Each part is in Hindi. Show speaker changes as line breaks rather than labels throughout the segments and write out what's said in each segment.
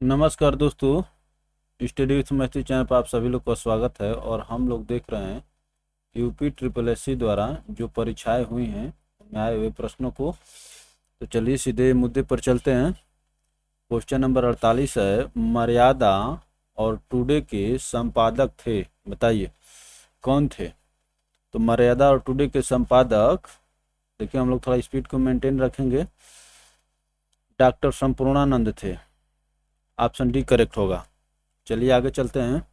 नमस्कार दोस्तों, स्टडी विथ मैथ्स चैनल पर आप सभी लोग का स्वागत है। और हम लोग देख रहे हैं यूपी ट्रिपल एससी द्वारा जो परीक्षाएं हुई हैं उनमें आए हुए प्रश्नों को। तो चलिए सीधे मुद्दे पर चलते हैं। क्वेश्चन नंबर 48 है, मर्यादा और टुडे के संपादक थे, बताइए कौन थे। तो मर्यादा और टुडे के संपादक, देखिए हम लोग थोड़ा स्पीड को मेंटेन रखेंगे, डॉक्टर संपूर्णानंद थे। ऑप्शन डी करेक्ट होगा। चलिए आगे चलते हैं।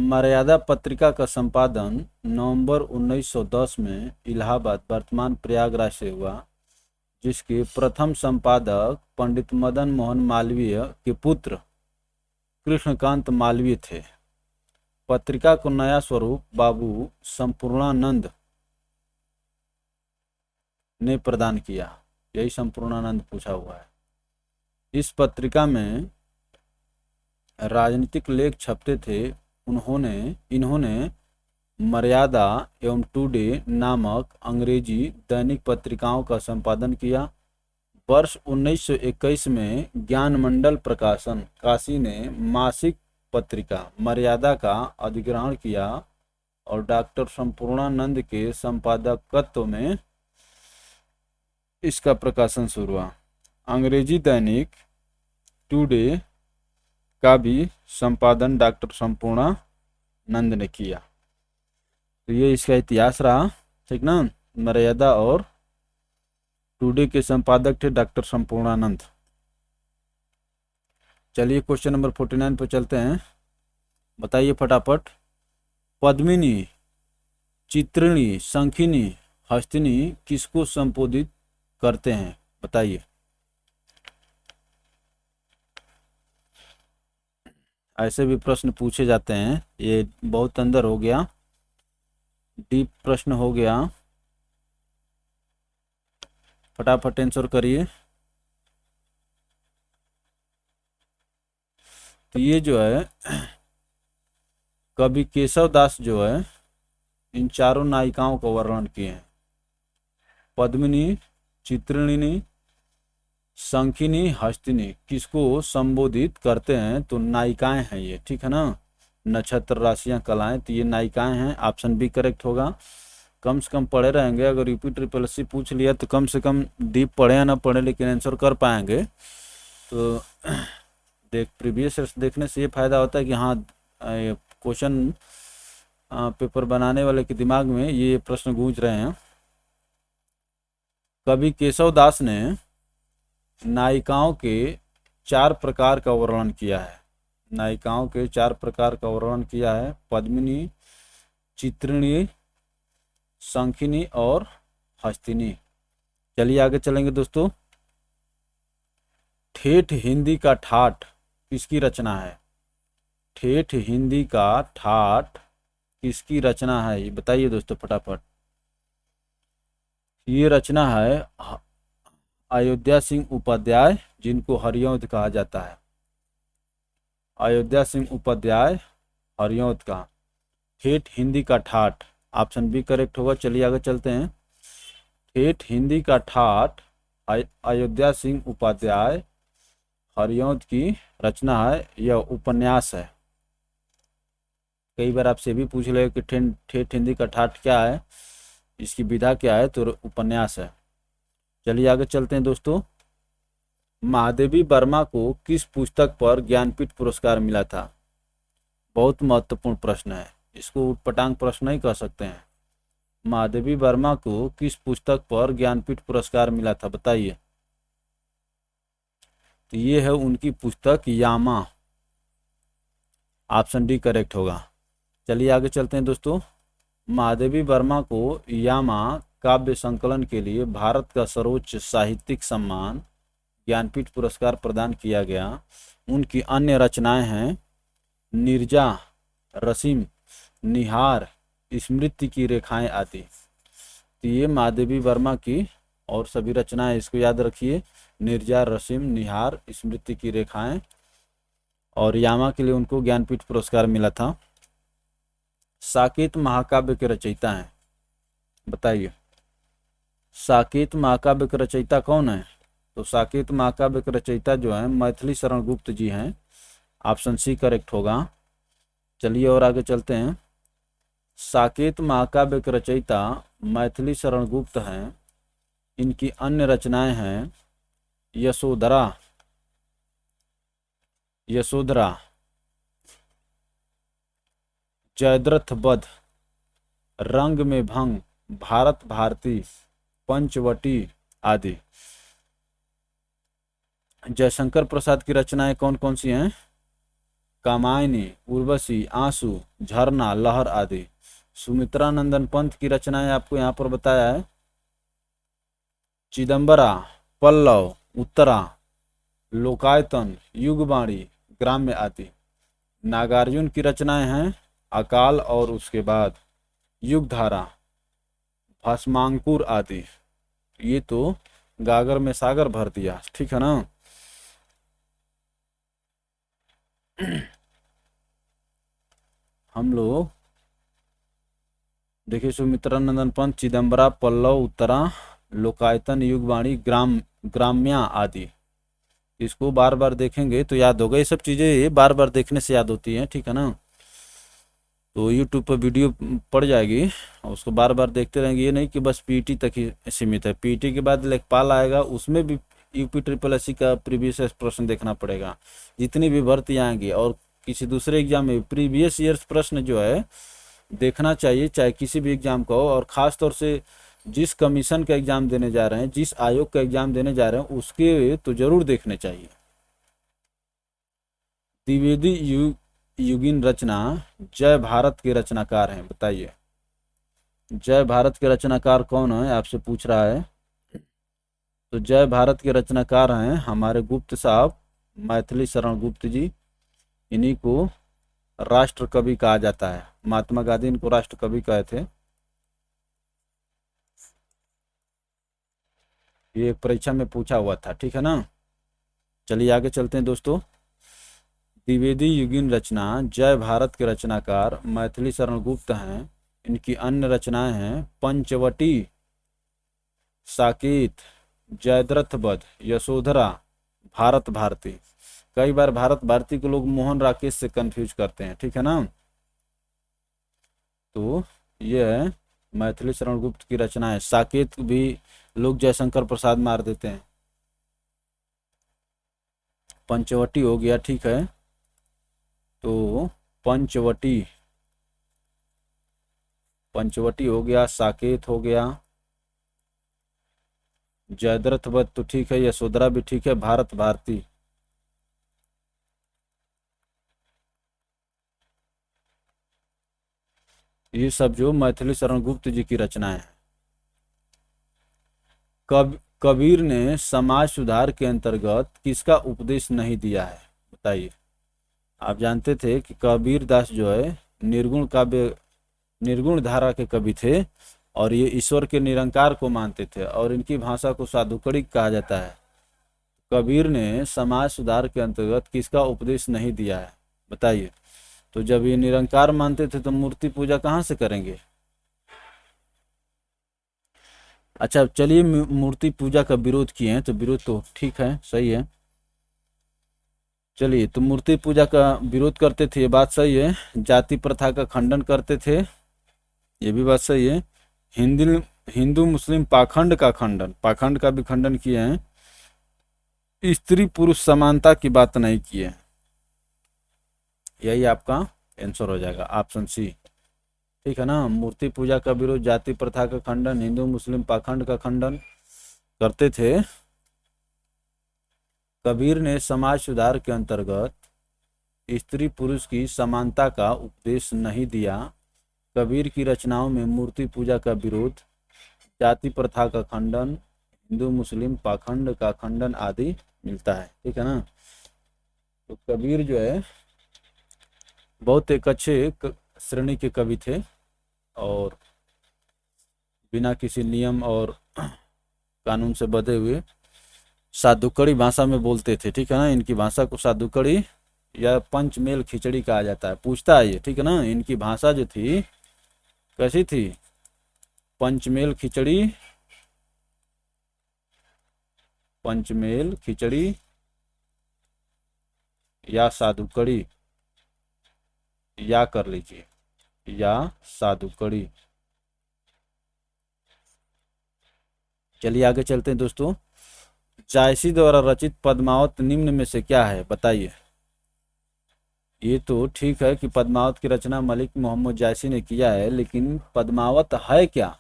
मर्यादा पत्रिका का संपादन नवंबर 1910 में इलाहाबाद वर्तमान प्रयागराज से हुआ, जिसके प्रथम संपादक पंडित मदन मोहन मालवीय के पुत्र कृष्णकांत मालवीय थे। पत्रिका को नया स्वरूप बाबू संपूर्णानंद ने प्रदान किया। यही संपूर्णानंद पूछा हुआ है। इस पत्रिका में राजनीतिक लेख छपते थे। इन्होंने मर्यादा एवं टुडे नामक अंग्रेजी दैनिक पत्रिकाओं का संपादन किया। वर्ष 1921 में ज्ञानमंडल प्रकाशन काशी ने मासिक पत्रिका मर्यादा का अधिग्रहण किया और डॉक्टर संपूर्णानंद के संपादकत्व में इसका प्रकाशन शुरू हुआ। अंग्रेजी दैनिक टुडे का भी संपादन डॉक्टर संपूर्णानंद ने किया। तो ये इसका इतिहास रहा, ठीक ना। मर्यादा और टुडे के संपादक थे डॉक्टर संपूर्णानंद। चलिए क्वेश्चन नंबर 49 पर चलते हैं। बताइए फटाफट। पद्मिनी, चित्रिणी, शंखिनी, हस्तिनी किसको संबोधित करते हैं, बताइए। ऐसे भी प्रश्न पूछे जाते हैं, ये बहुत अंदर हो गया, डीप प्रश्न हो गया। फटाफट आंसर करिए। तो ये जो है कवि केशव दास जो है इन चारों नायिकाओं का वर्णन किए हैं। पद्मिनी, चित्रिणी, शंखिनी, हस्तिनी किसको संबोधित करते हैं, तो नायिकाएं हैं ये, ठीक है ना। नक्षत्र, राशियां, कलाएं, तो ये नायिकाएं हैं। ऑप्शन बी करेक्ट होगा। कम से कम पढ़े रहेंगे। अगर यूपी ट्रिपल एससी पूछ लिया तो कम से कम डीप पढ़े या ना पढ़े लेकिन आंसर कर पाएंगे। तो प्रीवियस देखने से ये फायदा होता है कि हाँ, क्वेश्चन पेपर बनाने वाले के दिमाग में ये प्रश्न गूंज रहे हैं। कवि केशव दास ने नायिकाओं के 4 प्रकार का वर्णन किया है। नायिकाओं के 4 प्रकार का वर्णन किया है। पद्मिनी, चित्रिणी, शंखिनी और हस्तिनी। चलिए आगे चलेंगे दोस्तों। ठेठ हिंदी का ठाठ किसकी रचना है। ठेठ हिंदी का ठाठ किसकी रचना है, ये बताइए दोस्तों फटाफट। ये रचना है अयोध्या सिंह उपाध्याय, जिनको हरिऔध कहा जाता है। अयोध्या सिंह उपाध्याय, हरिऔध का ठेठ हिंदी का ठाठ। ऑप्शन बी करेक्ट होगा। चलिए आगे चलते हैं। ठेठ हिंदी का ठाठ अयोध्या सिंह उपाध्याय हरिऔध की रचना है। यह उपन्यास है। कई बार आपसे भी पूछ ले कि ठेठ हिंदी का ठाठ क्या है, इसकी विधा क्या है, तो उपन्यास है। चलिए आगे चलते हैं दोस्तों। महादेवी वर्मा को किस पुस्तक पर ज्ञानपीठ पुरस्कार मिला था। बहुत महत्वपूर्ण प्रश्न है, इसको उटपटांग प्रश्न नहीं कह सकते हैं। महादेवी वर्मा को किस पुस्तक पर ज्ञानपीठ पुरस्कार मिला था, बताइए। तो ये है उनकी पुस्तक यामा। ऑप्शन डी करेक्ट होगा। चलिए आगे चलते हैं दोस्तों। महादेवी वर्मा को यामा काव्य संकलन के लिए भारत का सर्वोच्च साहित्यिक सम्मान ज्ञानपीठ पुरस्कार प्रदान किया गया। उनकी अन्य रचनाएं हैं नीरजा, रसीम, निहार, स्मृति की रेखाएं आदि। तो ये महादेवी वर्मा की और सभी रचनाएं, इसको याद रखिए। नीरजा, रसीम, निहार, स्मृति की रेखाएं, और यामा के लिए उनको ज्ञानपीठ पुरस्कार मिला था। साकेत महाकाव्य के रचयिता हैं, बताइए। साकेत महाकाव्य के रचयिता कौन है। तो साकेत महाकाव्य के रचयिता जो हैं मैथिली शरण गुप्त जी हैं। ऑप्शन सी करेक्ट होगा। चलिए और आगे चलते हैं। साकेत महाकाव्य के रचयिता मैथिली शरण गुप्त हैं। इनकी अन्य रचनाएं हैं यशोधरा, यशोधरा, जयद्रथ वध, रंग में भंग, भारत भारती, पंचवटी आदि। जयशंकर प्रसाद की रचनाएं कौन कौन सी हैं? कामायनी, उर्वशी, आंसू, झरना, लहर आदि। सुमित्रा नंदन पंत की रचनाएं आपको यहाँ पर बताया है चिदंबरा, पल्लव, उत्तरा, लोकायतन, युगवाणी, ग्राम्य आदि। नागार्जुन की रचनाएं हैं अकाल और उसके बाद, युगधारा, भस्मांकुर आदि। ये तो गागर में सागर भर दिया, ठीक है ना। हम लोग देखिए सुमित्रा नंदन पंत, चिदंबरा, पल्लव, उत्तरा, लोकायतन, युगवाणी, ग्राम्या आदि। इसको बार बार देखेंगे तो याद होगा। ये सब चीजें बार बार देखने से याद होती हैं, ठीक है ना। तो यूट्यूब पर वीडियो पड़ जाएगी और उसको बार बार देखते रहेंगे। ये नहीं कि बस पीटी तक ही सीमित है। पीटी के बाद लेखपाल आएगा, उसमें भी यूपी ट्रिपल एससी का प्रीवियस प्रश्न देखना पड़ेगा। जितनी भी भर्ती आएंगी और किसी दूसरे एग्जाम में प्रीवियस ईयर्स प्रश्न जो है देखना चाहिए, चाहे किसी भी एग्जाम का हो। और ख़ास तौर से जिस कमीशन का एग्जाम देने जा रहे हैं, जिस आयोग का एग्जाम देने जा रहे हैं, उसके तो जरूर देखने चाहिए। द्विवेदी युगीन रचना जय भारत के रचनाकार हैं, बताइए। जय भारत के रचनाकार कौन है आपसे पूछ रहा है। तो जय भारत के रचनाकार हैं हमारे गुप्त साहब, मैथिली शरण गुप्त जी। इन्हीं को राष्ट्र कवि कहा जाता है। महात्मा गांधी इनको राष्ट्र कवि कहे थे। ये परीक्षा में पूछा हुआ था, ठीक है ना। चलिए आगे चलते हैं दोस्तों। द्विवेदी युगीन रचना जय भारत के रचनाकार मैथिली शरण गुप्त हैं। इनकी अन्य रचनाएं हैं पंचवटी, साकेत, जयद्रथ वध, यशोधरा, भारत भारती। कई बार भारत भारती को लोग मोहन राकेश से कंफ्यूज करते हैं, ठीक है ना। तो ये है मैथिली शरण गुप्त की रचनाएं। साकेत भी लोग जयशंकर प्रसाद मार देते हैं। पंचवटी हो गया, ठीक है। तो पंचवटी, पंचवटी हो गया, साकेत हो गया, जयद्रथ वध तो ठीक है, यशोधरा भी ठीक है, भारत भारती। ये सब जो मैथिली शरण गुप्त जी की रचनाएं हैं। कबीर ने समाज सुधार के अंतर्गत किसका उपदेश नहीं दिया है, बताइए। आप जानते थे कि कबीर दास जो है निर्गुण काव्य, निर्गुण धारा के कवि थे और ये ईश्वर के निरंकार को मानते थे और इनकी भाषा को साधुकड़ी कहा जाता है। कबीर ने समाज सुधार के अंतर्गत किसका उपदेश नहीं दिया है, बताइए। तो जब ये निरंकार मानते थे तो मूर्ति पूजा कहाँ से करेंगे। अच्छा चलिए, मूर्ति पूजा का विरोध किए हैं तो विरोध तो ठीक है, सही है। चलिए, तो मूर्ति पूजा का विरोध करते थे, ये बात सही है। जाति प्रथा का खंडन करते थे, ये भी बात सही है। हिंदू हिंदू मुस्लिम पाखंड का खंडन, पाखंड का भी खंडन किए हैं। स्त्री पुरुष समानता की बात नहीं की है। यही आपका आंसर हो जाएगा, ऑप्शन सी, ठीक है ना। मूर्ति पूजा का विरोध, जाति प्रथा का खंडन, हिंदू मुस्लिम पाखंड का खंडन करते थे। कबीर ने समाज सुधार के अंतर्गत स्त्री पुरुष की समानता का उपदेश नहीं दिया। कबीर की रचनाओं में मूर्ति पूजा का विरोध, जाति प्रथा का खंडन, हिंदू मुस्लिम पाखंड का खंडन आदि मिलता है, ठीक है ना। तो कबीर जो है बहुत एक अच्छे श्रेणी के कवि थे और बिना किसी नियम और कानून से बंधे हुए साधुकड़ी भाषा में बोलते थे, ठीक है ना। इनकी भाषा को साधुकड़ी या पंचमेल खिचड़ी कहा जाता है। पूछता है ये, ठीक है ना। इनकी भाषा जो थी कैसी थी, पंचमेल खिचड़ी पंचमेल खिचड़ी या साधुकड़ी, या कर लीजिए, या साधुकड़ी। चलिए आगे चलते हैं दोस्तों। जायसी द्वारा रचित पद्मावत निम्न में से क्या है, बताइए। ये तो ठीक है कि पद्मावत की रचना मलिक मोहम्मद जायसी ने किया है, लेकिन पद्मावत है क्या,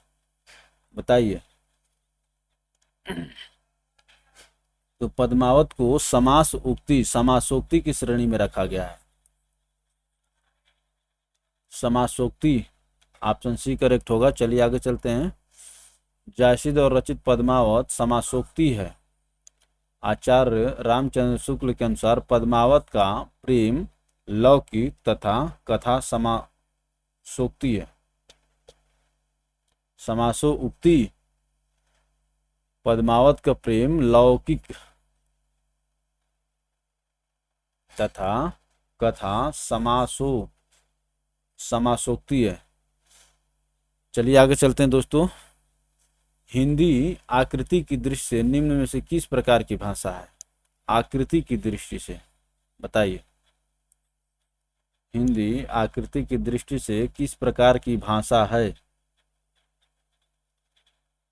बताइए। तो पद्मावत को समास उक्ति, समासोक्ति की श्रेणी में रखा गया है। समासोक्ति, ऑप्शन सी करेक्ट होगा। चलिए आगे चलते हैं। जायसी द्वारा रचित पद्मावत समासोक्ति है। आचार्य रामचंद्र शुक्ल के अनुसार पद्मावत का प्रेम लौकिक तथा कथा समासोक्ति है। समासो उक्ति, पद्मावत का प्रेम लौकिक तथा कथा समासोक्ति है। चलिए आगे चलते हैं दोस्तों। हिंदी आकृति की दृष्टि से निम्न में से किस प्रकार की भाषा है, आकृति की दृष्टि से बताइए। हिंदी आकृति की दृष्टि से किस प्रकार की भाषा है।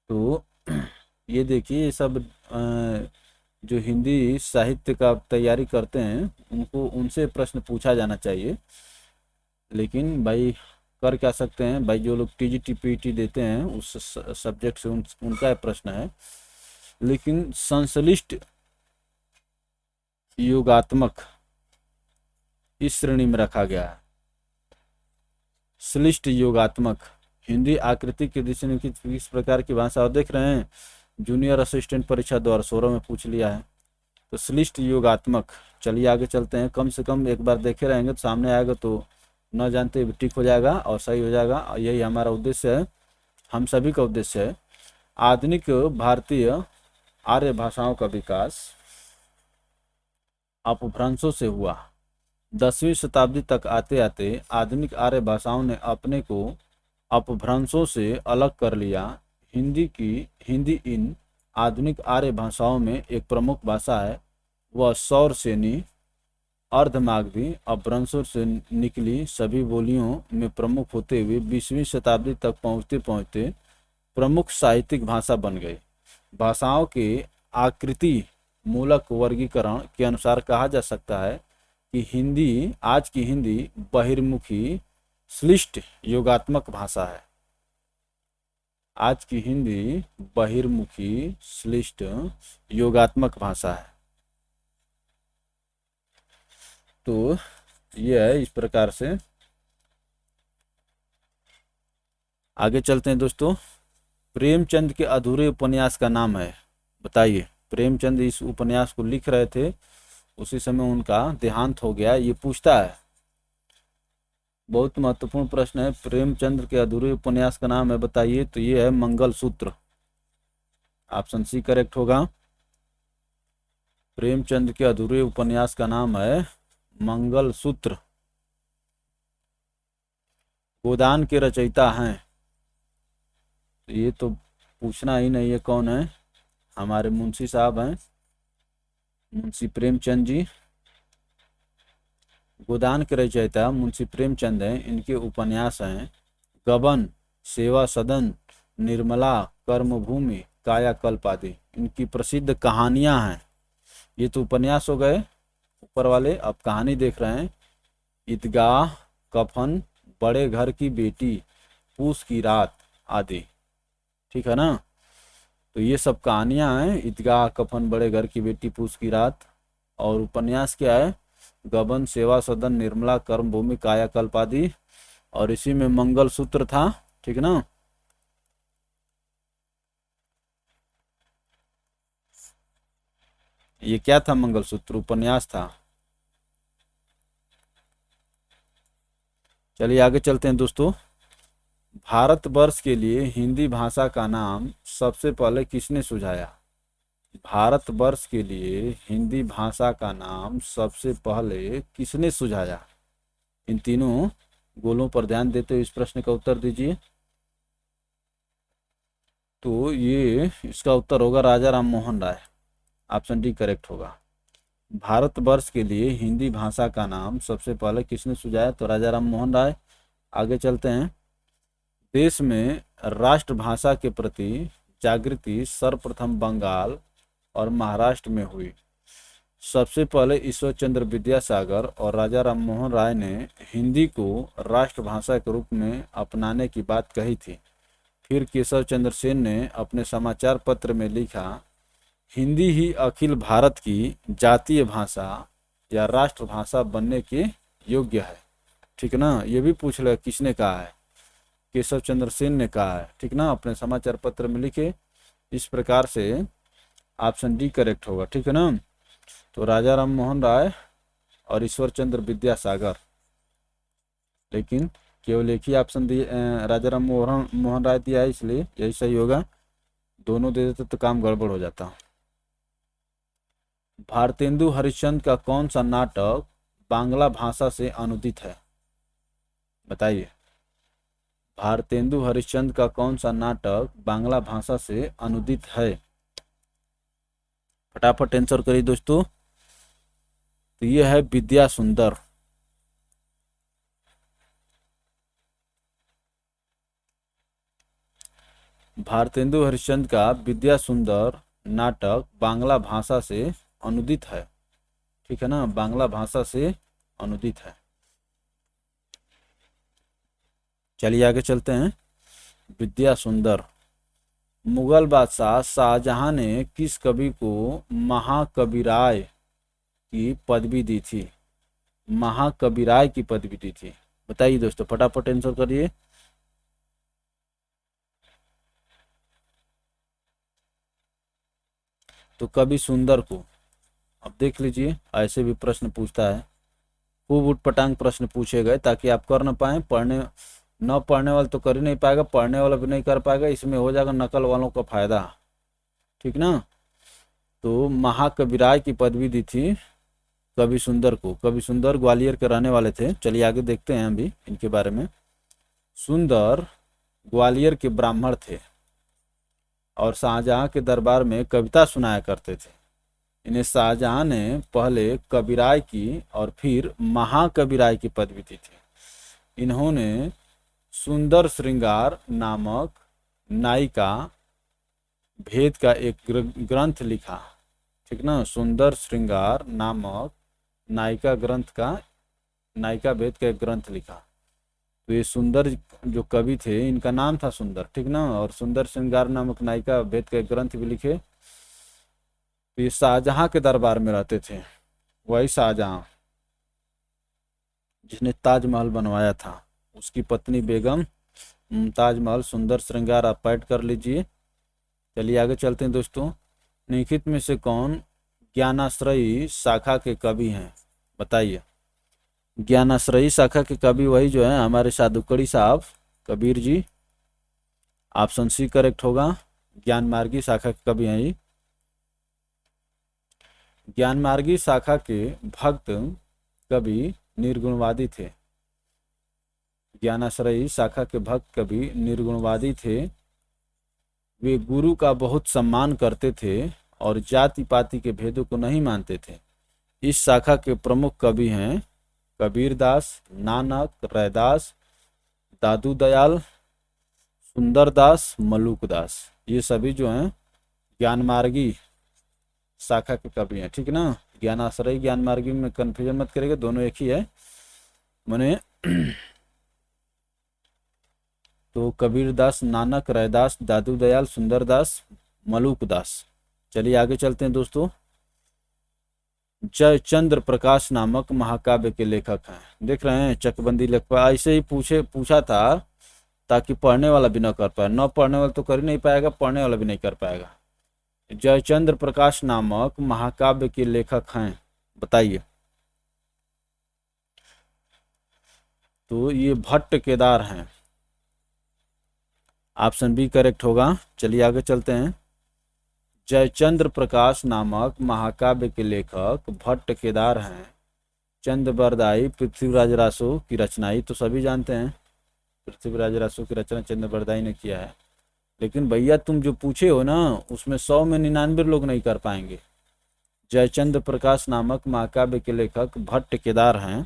तो ये देखिए, ये सब जो हिंदी साहित्य का तैयारी करते हैं उनको, उनसे प्रश्न पूछा जाना चाहिए। लेकिन भाई कर क्या सकते हैं भाई, जो लोग टीजीटी पीटी देते हैं उस सब्जेक्ट से उनका प्रश्न है। लेकिन संश्लिष्ट योगात्मक इस श्रेणी में रखा गया है। श्लिष्ट योगात्मक, हिंदी आकृति की दृष्टि से किस प्रकार की भाषा, और देख रहे हैं जूनियर असिस्टेंट परीक्षा 2016 में पूछ लिया है। तो श्लिष्ट योगात्मक। चलिए आगे चलते हैं। कम से कम एक बार देखे रहेंगे तो सामने आएगा, तो न जानते भी ठीक हो जाएगा और सही हो जाएगा। यही हमारा उद्देश्य है, हम सभी का उद्देश्य है। आधुनिक भारतीय आर्य भाषाओं का विकास अपभ्रंशों से हुआ। 10वीं शताब्दी तक आते आते आधुनिक आर्य भाषाओं ने अपने को अपभ्रंशों से अलग कर लिया। हिंदी इन आधुनिक आर्य भाषाओं में एक प्रमुख भाषा है। वह सौर सेनी अर्धमागधी अपभ्रंशों से निकली सभी बोलियों में प्रमुख होते हुए 20वीं शताब्दी तक पहुँचते पहुँचते प्रमुख साहित्यिक भाषा बन गई। भाषाओं के आकृति मूलक वर्गीकरण के अनुसार कहा जा सकता है कि आज की हिंदी बहिर्मुखी श्लिष्ट योगात्मक भाषा है। आज की हिंदी बहिर्मुखी श्लिष्ट योगात्मक भाषा है। तो यह है इस प्रकार से। आगे चलते हैं दोस्तों। प्रेमचंद के अधूरे उपन्यास का नाम है, बताइए। प्रेमचंद इस उपन्यास को लिख रहे थे, उसी समय उनका देहांत हो गया। ये पूछता है, बहुत महत्वपूर्ण प्रश्न है। प्रेमचंद के अधूरे उपन्यास का नाम है, बताइए। तो ये है मंगलसूत्र, ऑप्शन सी करेक्ट होगा। प्रेमचंद के अधूरे उपन्यास का नाम है मंगलसूत्र। गोदान के रचयिता हैं, ये तो पूछना ही नहीं है कौन है, हमारे मुंशी साहब हैं, मुंशी प्रेमचंद जी। गोदान के रचयिता मुंशी प्रेमचंद हैं। इनके उपन्यास हैं गबन, सेवा सदन, निर्मला, कर्मभूमि, कायाकल्प आदि। इनकी प्रसिद्ध कहानियां हैं। ये तो उपन्यास हो गए ऊपर वाले, अब कहानी देख रहे हैं। ईदगाह, कफन, बड़े घर की बेटी, पूस की रात आदि, ठीक है ना। तो ये सब कहानियां हैं, ईदगाह, कफन, बड़े घर की बेटी, पूस की रात। और उपन्यास क्या है, गबन, सेवा सदन, निर्मला, कर्मभूमि, कायाकल्प आदि। और इसी में मंगलसूत्र था, ठीक ना। ये क्या था, मंगलसूत्र उपन्यास था। चलिए आगे चलते हैं दोस्तों। भारतवर्ष के लिए हिंदी भाषा का नाम सबसे पहले किसने सुझाया। भारतवर्ष के लिए हिंदी भाषा का नाम सबसे पहले किसने सुझाया। इन तीनों गोलों पर ध्यान देते हुए इस प्रश्न का उत्तर दीजिए। तो ये इसका उत्तर होगा राजा Ram Mohan Roy, option D correct होगा। भारतवर्ष के लिए हिंदी भाषा का नाम सबसे पहले किसने सुझाया? तो राजा राम मोहन राय। आगे चलते हैं। देश में राष्ट्रभाषा के प्रति जागृति सर्वप्रथम बंगाल और महाराष्ट्र में हुई। सबसे पहले ईश्वर चंद्र विद्यासागर और राजा राम मोहन राय ने हिंदी को राष्ट्रभाषा के रूप में अपनाने की बात कही थी। फिर केशव चंद्र सेन ने अपने समाचार पत्र में लिखा, हिंदी ही अखिल भारत की जातीय भाषा या राष्ट्रभाषा बनने के योग्य है। ठीक ना, ये भी पूछ ले किसने कहा है? केशव चंद्र सेन ने कहा है। ठीक ना, अपने समाचार पत्र में लिखे। इस प्रकार से ऑप्शन डी करेक्ट होगा। ठीक है ना, तो राजा राम मोहन राय और ईश्वर चंद्र विद्यासागर, लेकिन केवल एक ही ऑप्शन दिए राजा राम मोहन राय दिया है, इसलिए यही सही होगा। दोनों दे देते तो काम गड़बड़ हो जाता। भारतेंदु हरिश्चंद्र का कौन सा नाटक बांग्ला भाषा से अनुदित है? बताइए, भारतेंदु हरिश्चंद्र का कौन सा नाटक बांग्ला भाषा से अनुदित है? फटाफट आंसर करिए दोस्तों। तो ये है विद्या सुंदर। भारतेंदु हरिश्चंद्र का विद्या सुंदर नाटक बांग्ला भाषा से अनुदित है। ठीक है ना, बांग्ला भाषा से अनुदित है। चलिए आगे चलते हैं। विद्या सुंदर। मुगल बादशाह शाहजहां ने किस कवि को महाकविराय की पदवी दी थी? महाकविराय की पदवी दी थी, बताइए दोस्तों, फटाफट आंसर करिए। तो कवि सुंदर को, अब देख लीजिए, ऐसे भी प्रश्न पूछता है, खूब उटपटांग प्रश्न पूछे गए ताकि आप कर न पाए। न पढ़ने वाला तो कर ही नहीं पाएगा, पढ़ने वाला भी नहीं कर पाएगा, इसमें हो जाएगा नकल वालों का फायदा। ठीक ना, तो महाकविराय की पदवी दी थी कवि सुंदर को। कवि सुंदर ग्वालियर के रहने वाले थे। चलिए आगे देखते हैं अभी इनके बारे में। सुंदर ग्वालियर के ब्राह्मण थे और शाहजहां के दरबार में कविता सुनाया करते थे। इन्हें शाहजहां ने पहले कविराय की और फिर महाकविराय की पदवी दी थी। इन्होंने सुंदर श्रृंगार नामक नायिका भेद का एक ग्रंथ लिखा। ठीक ना, सुंदर श्रृंगार नामक नायिका भेद का एक ग्रंथ लिखा। तो ये सुंदर जो कवि थे, इनका नाम था सुंदर। ठीक ना, और सुंदर श्रृंगार नामक नायिका भेद का एक ग्रंथ भी लिखे। तो ये शाहजहां के दरबार में रहते थे, वही शाहजहां जिसने ताजमहल बनवाया था, उसकी पत्नी बेगम मुमताज महल सुंदर श्रृंगार आप पैड कर लीजिए। चलिए आगे चलते हैं दोस्तों। निम्नलिखित में से कौन ज्ञानाश्रयी शाखा के कवि हैं? बताइए। ज्ञानाश्रयी शाखा के कवि वही जो है हमारे साधुकड़ी साहब Kabir ji. Option C correct होगा। ज्ञान मार्गी शाखा के कवि हैं ये। ज्ञान मार्गी शाखा के भक्त कवि निर्गुणवादी थे। ज्ञानाश्रयी शाखा के भक्त कवि निर्गुणवादी थे। वे गुरु का बहुत सम्मान करते थे और जाति पाति के भेदों को नहीं मानते थे। इस शाखा के प्रमुख कवि हैं कबीरदास, नानक, रैदास, दादू दयाल, सुंदरदास, मलुकदास। ये सभी जो हैं ज्ञान मार्गी शाखा के कवि हैं। ठीक ना, ज्ञानाश्रयी ज्ञान मार्गी में कंफ्यूजन मत करेगा, दोनों एक ही है मने। तो कबीरदास, नानक, रैदास, दादू दयाल, सुंदरदास, मलुकदास। चलिए आगे चलते हैं दोस्तों। जयचंद्र प्रकाश नामक महाकाव्य के लेखक हैं। देख रहे हैं चकबंदी लेखक, ऐसे ही पूछा था ताकि पढ़ने वाला भी ना कर पाए। न पढ़ने वाला तो कर ही नहीं पाएगा, पढ़ने वाला भी नहीं कर पाएगा। जयचंद्र प्रकाश नामक महाकाव्य के लेखक हैं, बताइए। तो ये भट्ट केदार हैं। ऑप्शन बी करेक्ट होगा। चलिए आगे चलते हैं। जयचंद्र प्रकाश नामक महाकाव्य के लेखक भट्ट केदार हैं। चंद्रबरदाई पृथ्वीराज रासो की रचना, ये तो सभी जानते हैं, पृथ्वीराज रासो की रचना चंद्रबरदाई ने किया है। लेकिन भैया तुम जो पूछे हो ना, उसमें 100 में 99 लोग नहीं कर पाएंगे। जयचंद्र प्रकाश नामक महाकाव्य के लेखक भट्ट केदार हैं।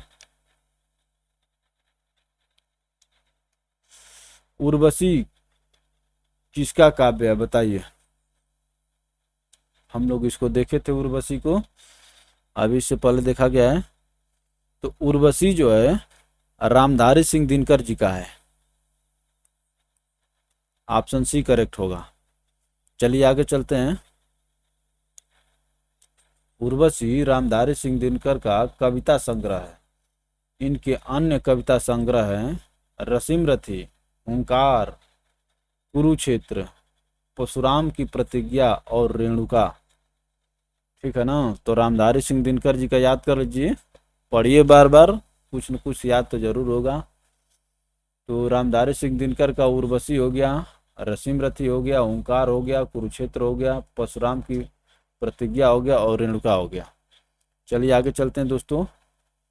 उर्वशी किसका काव्य है बताइए। हम लोग इसको देखे थे उर्वशी को, अभी इससे पहले देखा गया है। तो उर्वशी जो है रामधारी सिंह दिनकर जी का है। ऑप्शन सी करेक्ट होगा। चलिए आगे चलते हैं। उर्वशी रामधारी सिंह दिनकर का कविता संग्रह है। इनके अन्य कविता संग्रह हैं रसीम रथी, हुंकार, कुरुक्षेत्र, परशुराम की प्रतिज्ञा और रेणुका। ठीक है ना। तो रामधारी सिंह दिनकर जी का याद कर लीजिए, पढ़िए बार बार, कुछ न कुछ याद तो जरूर होगा। तो रामधारी सिंह दिनकर का उर्वशी हो गया, रसीम रथी हो गया, ओंकार हो गया, कुरुक्षेत्र हो गया, परशुराम की प्रतिज्ञा हो गया और रेणुका हो गया। चलिए आगे चलते हैं दोस्तों।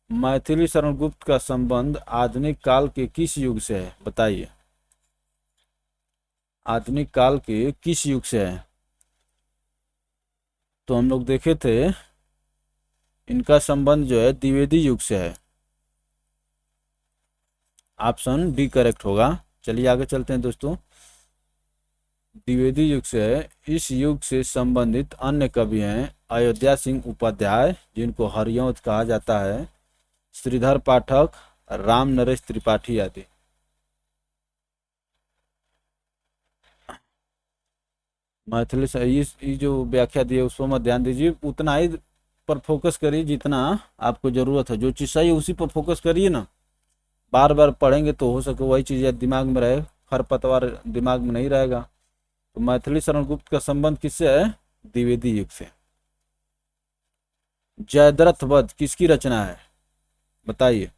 मैथिली शरण गुप्त का संबंध आधुनिक काल के किस युग से है बताइए। आधुनिक काल के किस युग से है। तो हम लोग देखे थे इनका संबंध जो है द्विवेदी युग से है। ऑप्शन डी करेक्ट होगा। चलिए आगे चलते हैं दोस्तों। द्विवेदी युग से है। इस युग से संबंधित अन्य कवि हैं अयोध्या सिंह उपाध्याय, जिनको हरिऔध कहा जाता है, श्रीधर पाठक, राम नरेश त्रिपाठी आदि। मैथिली से ये जो व्याख्या दी है उसको मत ध्यान दीजिए, उतना ही पर फोकस करिए जितना आपको जरूरत है। जो चीज़ सही है उसी पर फोकस करिए ना। बार बार पढ़ेंगे तो हो सके वही चीज़ दिमाग में रहे, खरपतवार दिमाग में नहीं रहेगा। तो मैथिली शरण गुप्त का संबंध किससे है। द्विवेदी युग से। जयद्रथ वध किसकी रचना है बताइए।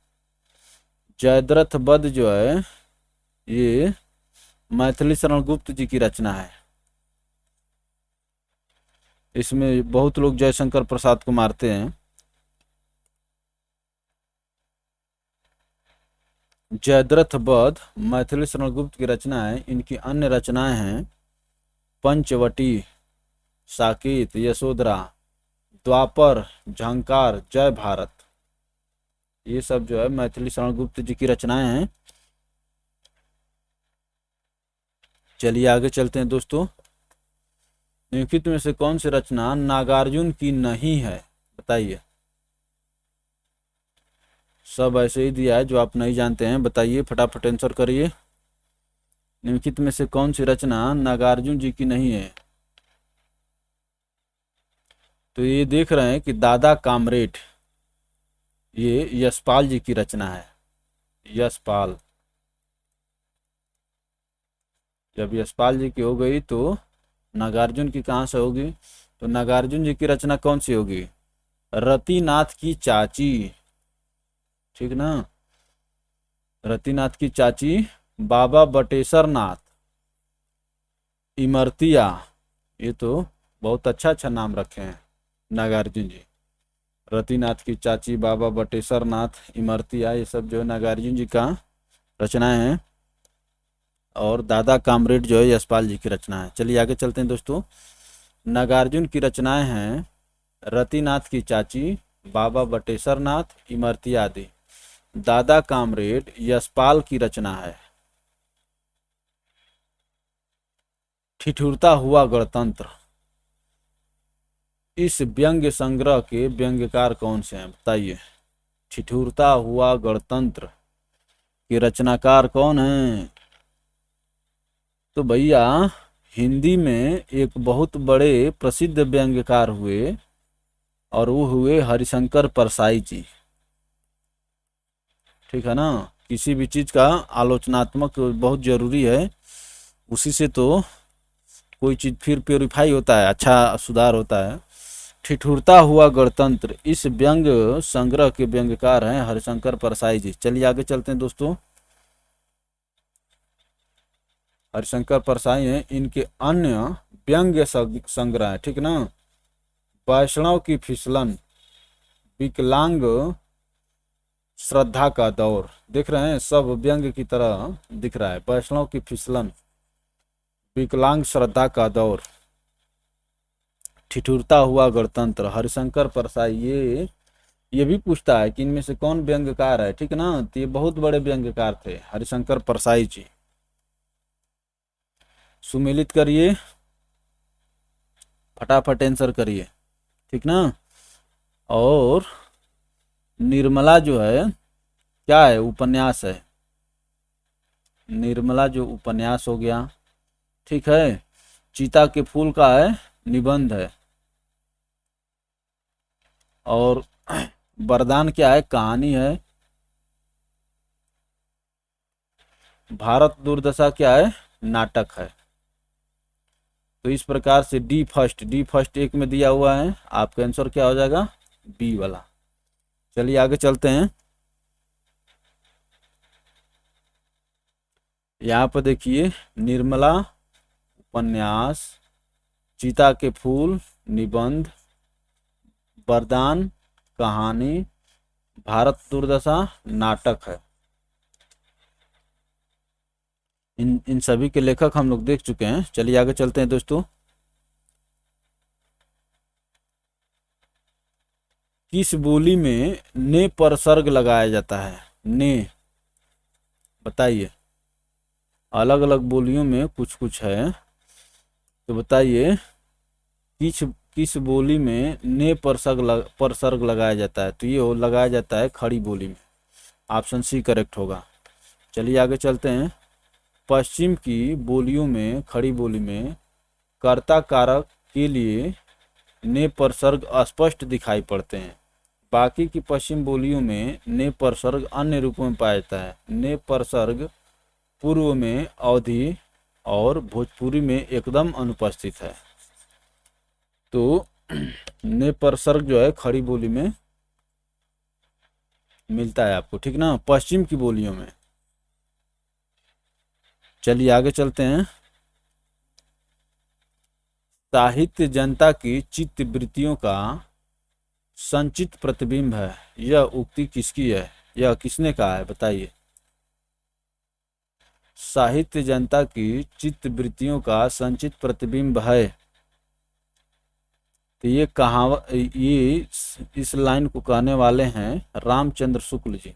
जयद्रथ वध जो है ये मैथिली शरण गुप्त जी की रचना है। इसमें बहुत लोग जयशंकर प्रसाद को मारते हैं। जयद्रथ वध मैथिली शरण गुप्त की रचना है। इनकी अन्य रचनाएं हैं पंचवटी, साकेत, यशोधरा, द्वापर, झंकार, जय भारत। ये सब जो है मैथिली शरण गुप्त जी की रचनाएं हैं। चलिए आगे चलते हैं दोस्तों। निम्नलिखित में से कौन सी रचना नागार्जुन की नहीं है बताइए। सब ऐसे ही दिया है, जो आप नहीं जानते हैं बताइए, फटाफट आंसर करिए। निम्नलिखित में से कौन सी रचना नागार्जुन जी की नहीं है। तो ये देख रहे हैं कि दादा कामरेड, ये यशपाल जी की रचना है। यशपाल, जब यशपाल जी की हो गई तो नागार्जुन की कहाँ से होगी। तो नागार्जुन जी की रचना कौन सी होगी। रतिनाथ की चाची, ठीक ना। रतिनाथ की चाची, बाबा बटेश्वर नाथ, इमरतिया। ये तो बहुत अच्छा नाम रखे हैं नागार्जुन जी। रतिनाथ की चाची, बाबा बटेश्वर नाथ, इमरतिया, ये सब जो है नागार्जुन जी का रचनाएं हैं। और दादा कामरेड जो है यशपाल जी की रचना है। चलिए आगे चलते हैं दोस्तों। नागार्जुन की रचनाएं हैं रतिनाथ की चाची, बाबा बटेश्वर नाथ, इमरतिया आदि। दादा कामरेड यशपाल की रचना है। ठिठुरता हुआ गणतंत्र, इस व्यंग्य संग्रह के व्यंग्यकार कौन से हैं बताइए। ठिठुरता हुआ गणतंत्र के रचनाकार कौन हैं। तो भैया हिंदी में एक बहुत बड़े प्रसिद्ध व्यंग्यकार हुए और वो हुए हरिशंकर परसाई जी। ठीक है ना। किसी भी चीज का आलोचनात्मक बहुत जरूरी है, उसी से तो कोई चीज फिर प्योरीफाई होता है, अच्छा सुधार होता है। ठिठुरता हुआ गणतंत्र, इस व्यंग संग्रह के व्यंग्यकार हैं हरिशंकर परसाई जी। चलिए आगे चलते हैं दोस्तों। हरिशंकर परसाई हैं। इनके अन्य व्यंग्य संग्रह है, ठीक ना। वैष्णव की फिसलन, विकलांग श्रद्धा का दौर, देख रहे हैं सब व्यंग की तरह दिख रहा है। वैष्णव की फिसलन, विकलांग श्रद्धा का दौर, ठिठुरता हुआ गणतंत्र, हरिशंकर परसाई। ये भी पूछता है कि इनमें से कौन व्यंग्यकार है, ठीक ना। तो ये बहुत बड़े व्यंग्यकार थे हरिशंकर परसाई जी। सुमेलित करिए, फटाफट आंसर करिए, ठीक ना। और निर्मला जो है क्या है, उपन्यास है। निर्मला जो उपन्यास हो गया, ठीक है। चीता के फूल का है, निबंध है। और वरदान क्या है, कहानी है। भारत दुर्दशा क्या है, नाटक है। तो इस प्रकार से डी फर्स्ट एक में दिया हुआ है, आपका आंसर क्या हो जाएगा, बी वाला। चलिए आगे चलते हैं। यहाँ पर देखिए, निर्मला उपन्यास, चीता के फूल निबंध, वरदान कहानी, भारत दुर्दशा नाटक है। इन सभी के लेखक हम लोग देख चुके हैं। चलिए आगे चलते हैं दोस्तों। किस बोली में ने पर सर्ग लगाया जाता है, ने, बताइए। अलग अलग बोलियों में कुछ कुछ है, तो बताइए किस किस बोली में ने पर सर्ग लगाया जाता है। तो ये लगाया जाता है खड़ी बोली में। ऑप्शन सी करेक्ट होगा। चलिए आगे चलते हैं। पश्चिम की बोलियों में, खड़ी बोली में कर्ता कारक के लिए ने परसर्ग स्पष्ट दिखाई पड़ते हैं। बाकी की पश्चिम बोलियों में ने परसर्ग अन्य रूपों में पाया जाता है। ने परसर्ग पूर्व में, अवधि और भोजपुरी में एकदम अनुपस्थित है। तो ने परसर्ग जो है खड़ी बोली में मिलता है आपको, ठीक ना, पश्चिम की बोलियों में। चलिए आगे चलते हैं। साहित्य जनता की चित्त वृत्तियों का संचित प्रतिबिंब है। यह उक्ति किसकी है, यह किसने कहा है, बताइए। साहित्य जनता की चित्त वृत्तियों का संचित प्रतिबिंब है। तो ये कहावत, ये इस लाइन को कहने वाले हैं रामचंद्र शुक्ल जी।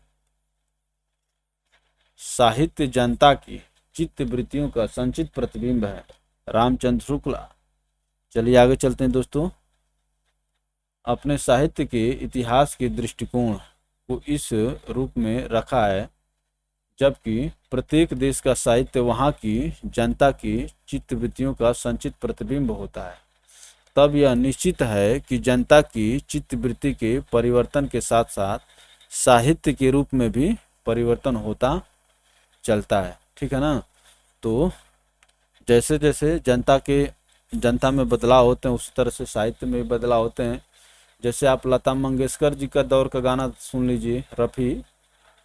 साहित्य जनता की चित्त वृत्तियों का संचित प्रतिबिंब है, रामचंद्र शुक्ल। चलिए आगे चलते हैं दोस्तों। अपने साहित्य के इतिहास के दृष्टिकोण को इस रूप में रखा है, जबकि प्रत्येक देश का साहित्य वहाँ की जनता की चित्तवृत्तियों का संचित प्रतिबिंब होता है। तब यह निश्चित है कि जनता की चित्तवृत्ति के परिवर्तन के साथ साथ साहित्य के रूप में भी परिवर्तन होता चलता है, ठीक है ना। तो जैसे जैसे जनता में बदलाव होते हैं, उसी तरह से साहित्य में बदलाव होते हैं। जैसे आप लता मंगेशकर जी का दौर का गाना सुन लीजिए,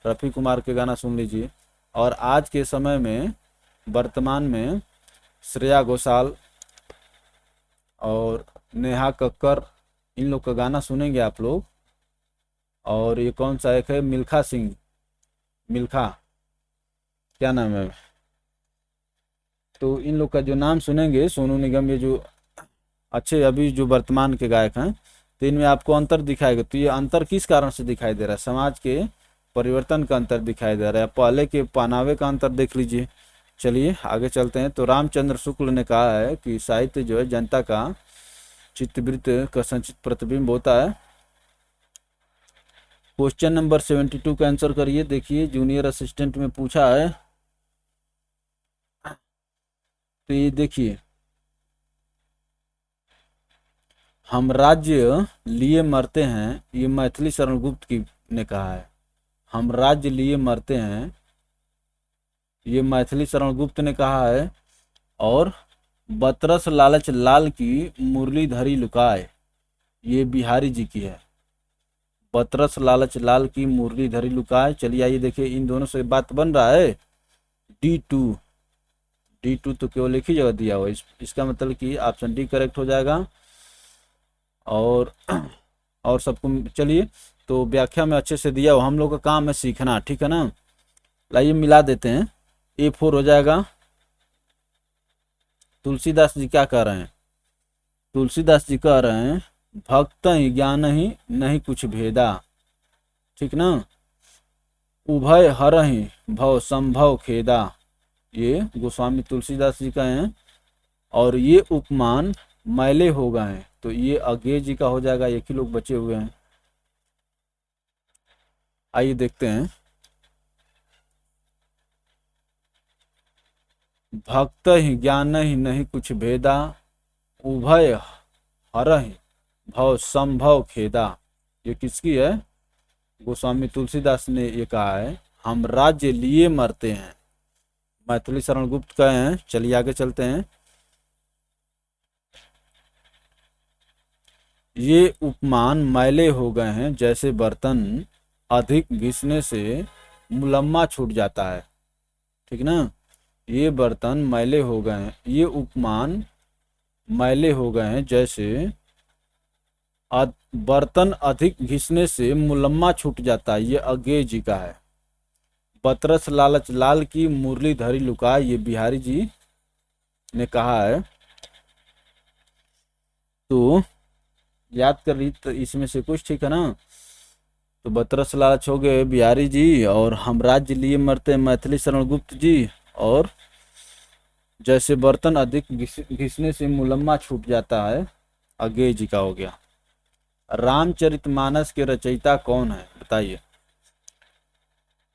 रफ़ी कुमार के गाना सुन लीजिए, और आज के समय में वर्तमान में श्रेया घोषाल और नेहा कक्कर, इन लोग का गाना सुनेंगे आप लोग। और ये कौन सा एक है, मिल्खा सिंह, मिल्खा क्या नाम है, तो इन लोग का जो नाम सुनेंगे, सोनू निगम, ये जो अच्छे अभी जो वर्तमान के गायक हैं, तो इनमें आपको अंतर दिखाएगा। तो ये अंतर किस कारण से दिखाई दे रहा है, समाज के परिवर्तन का अंतर दिखाई दे रहा है। पहले के पहनावे का अंतर देख लीजिए। चलिए आगे चलते हैं। तो रामचंद्र शुक्ल ने कहा है कि साहित्य जो है जनता का चित्तवृत्ति का संचित प्रतिबिंब होता है। क्वेश्चन नंबर 72 का आंसर करिए। देखिए जूनियर असिस्टेंट में पूछा है, तो ये देखिए, हम राज्य लिए मरते हैं, ये मैथिली शरण गुप्त की ने कहा है। हम राज्य लिए मरते हैं, ये मैथिली शरण गुप्त ने कहा है। और बतरस लालच लाल की मुरलीधरी लुकाए, ये बिहारी जी की है। बतरस लालच लाल की मुरलीधरी लुकाए। चलिए आइए देखिए, इन दोनों से बात बन रहा है। डी टू तो केवल एक ही जगह दिया हुआ है, इसका मतलब कि ऑप्शन डी करेक्ट हो जाएगा। और सबको चलिए, तो व्याख्या में अच्छे से दिया हो, हम लोग का काम है सीखना, ठीक है ना। लाइए मिला देते हैं, A4 हो जाएगा। तुलसीदास जी क्या कह रहे हैं, तुलसीदास जी कह रहे हैं भक्त ही ज्ञान ही नहीं कुछ भेदा, ठीक ना, उभय हरहि भव संभव खेदा, ये गोस्वामी तुलसीदास जी का हैं। और ये उपमान मैले हो गए हैं, तो ये अज्ञेय जी का हो जाएगा, एक ही लोग बचे हुए हैं। आइए देखते हैं। भक्त ही ज्ञान ही नहीं कुछ भेदा, उभय हरहि भव संभव खेदा, ये किसकी है? गोस्वामी तुलसीदास ने ये कहा है। हम राज्य लिए मरते हैं, मैथिली शरण गुप्त कहे हैं। चलिए आगे चलते हैं। ये उपमान मैले हो गए हैं, जैसे बर्तन अधिक घिसने से मुलम्मा छूट जाता है, ठीक ना। ये बर्तन मैले हो गए हैं, ये उपमान मैले हो गए हैं, जैसे बर्तन अधिक घिसने से मुलम्मा छूट जाता है, ये अज्ञेय जी का है। बतरस लालच लाल की मुरली धरी लुका, ये बिहारी जी ने कहा है। तो याद कर रही तो इसमें से कुछ, ठीक है ना। तो बतरस लालच हो गए बिहारी जी, और हम राज्य लिए मरते मैथिली शरण गुप्त जी, और जैसे बर्तन अधिक घिसने से मुलम्मा छूट जाता है, अज्ञेय जी का हो गया। रामचरितमानस के रचयिता कौन है बताइए।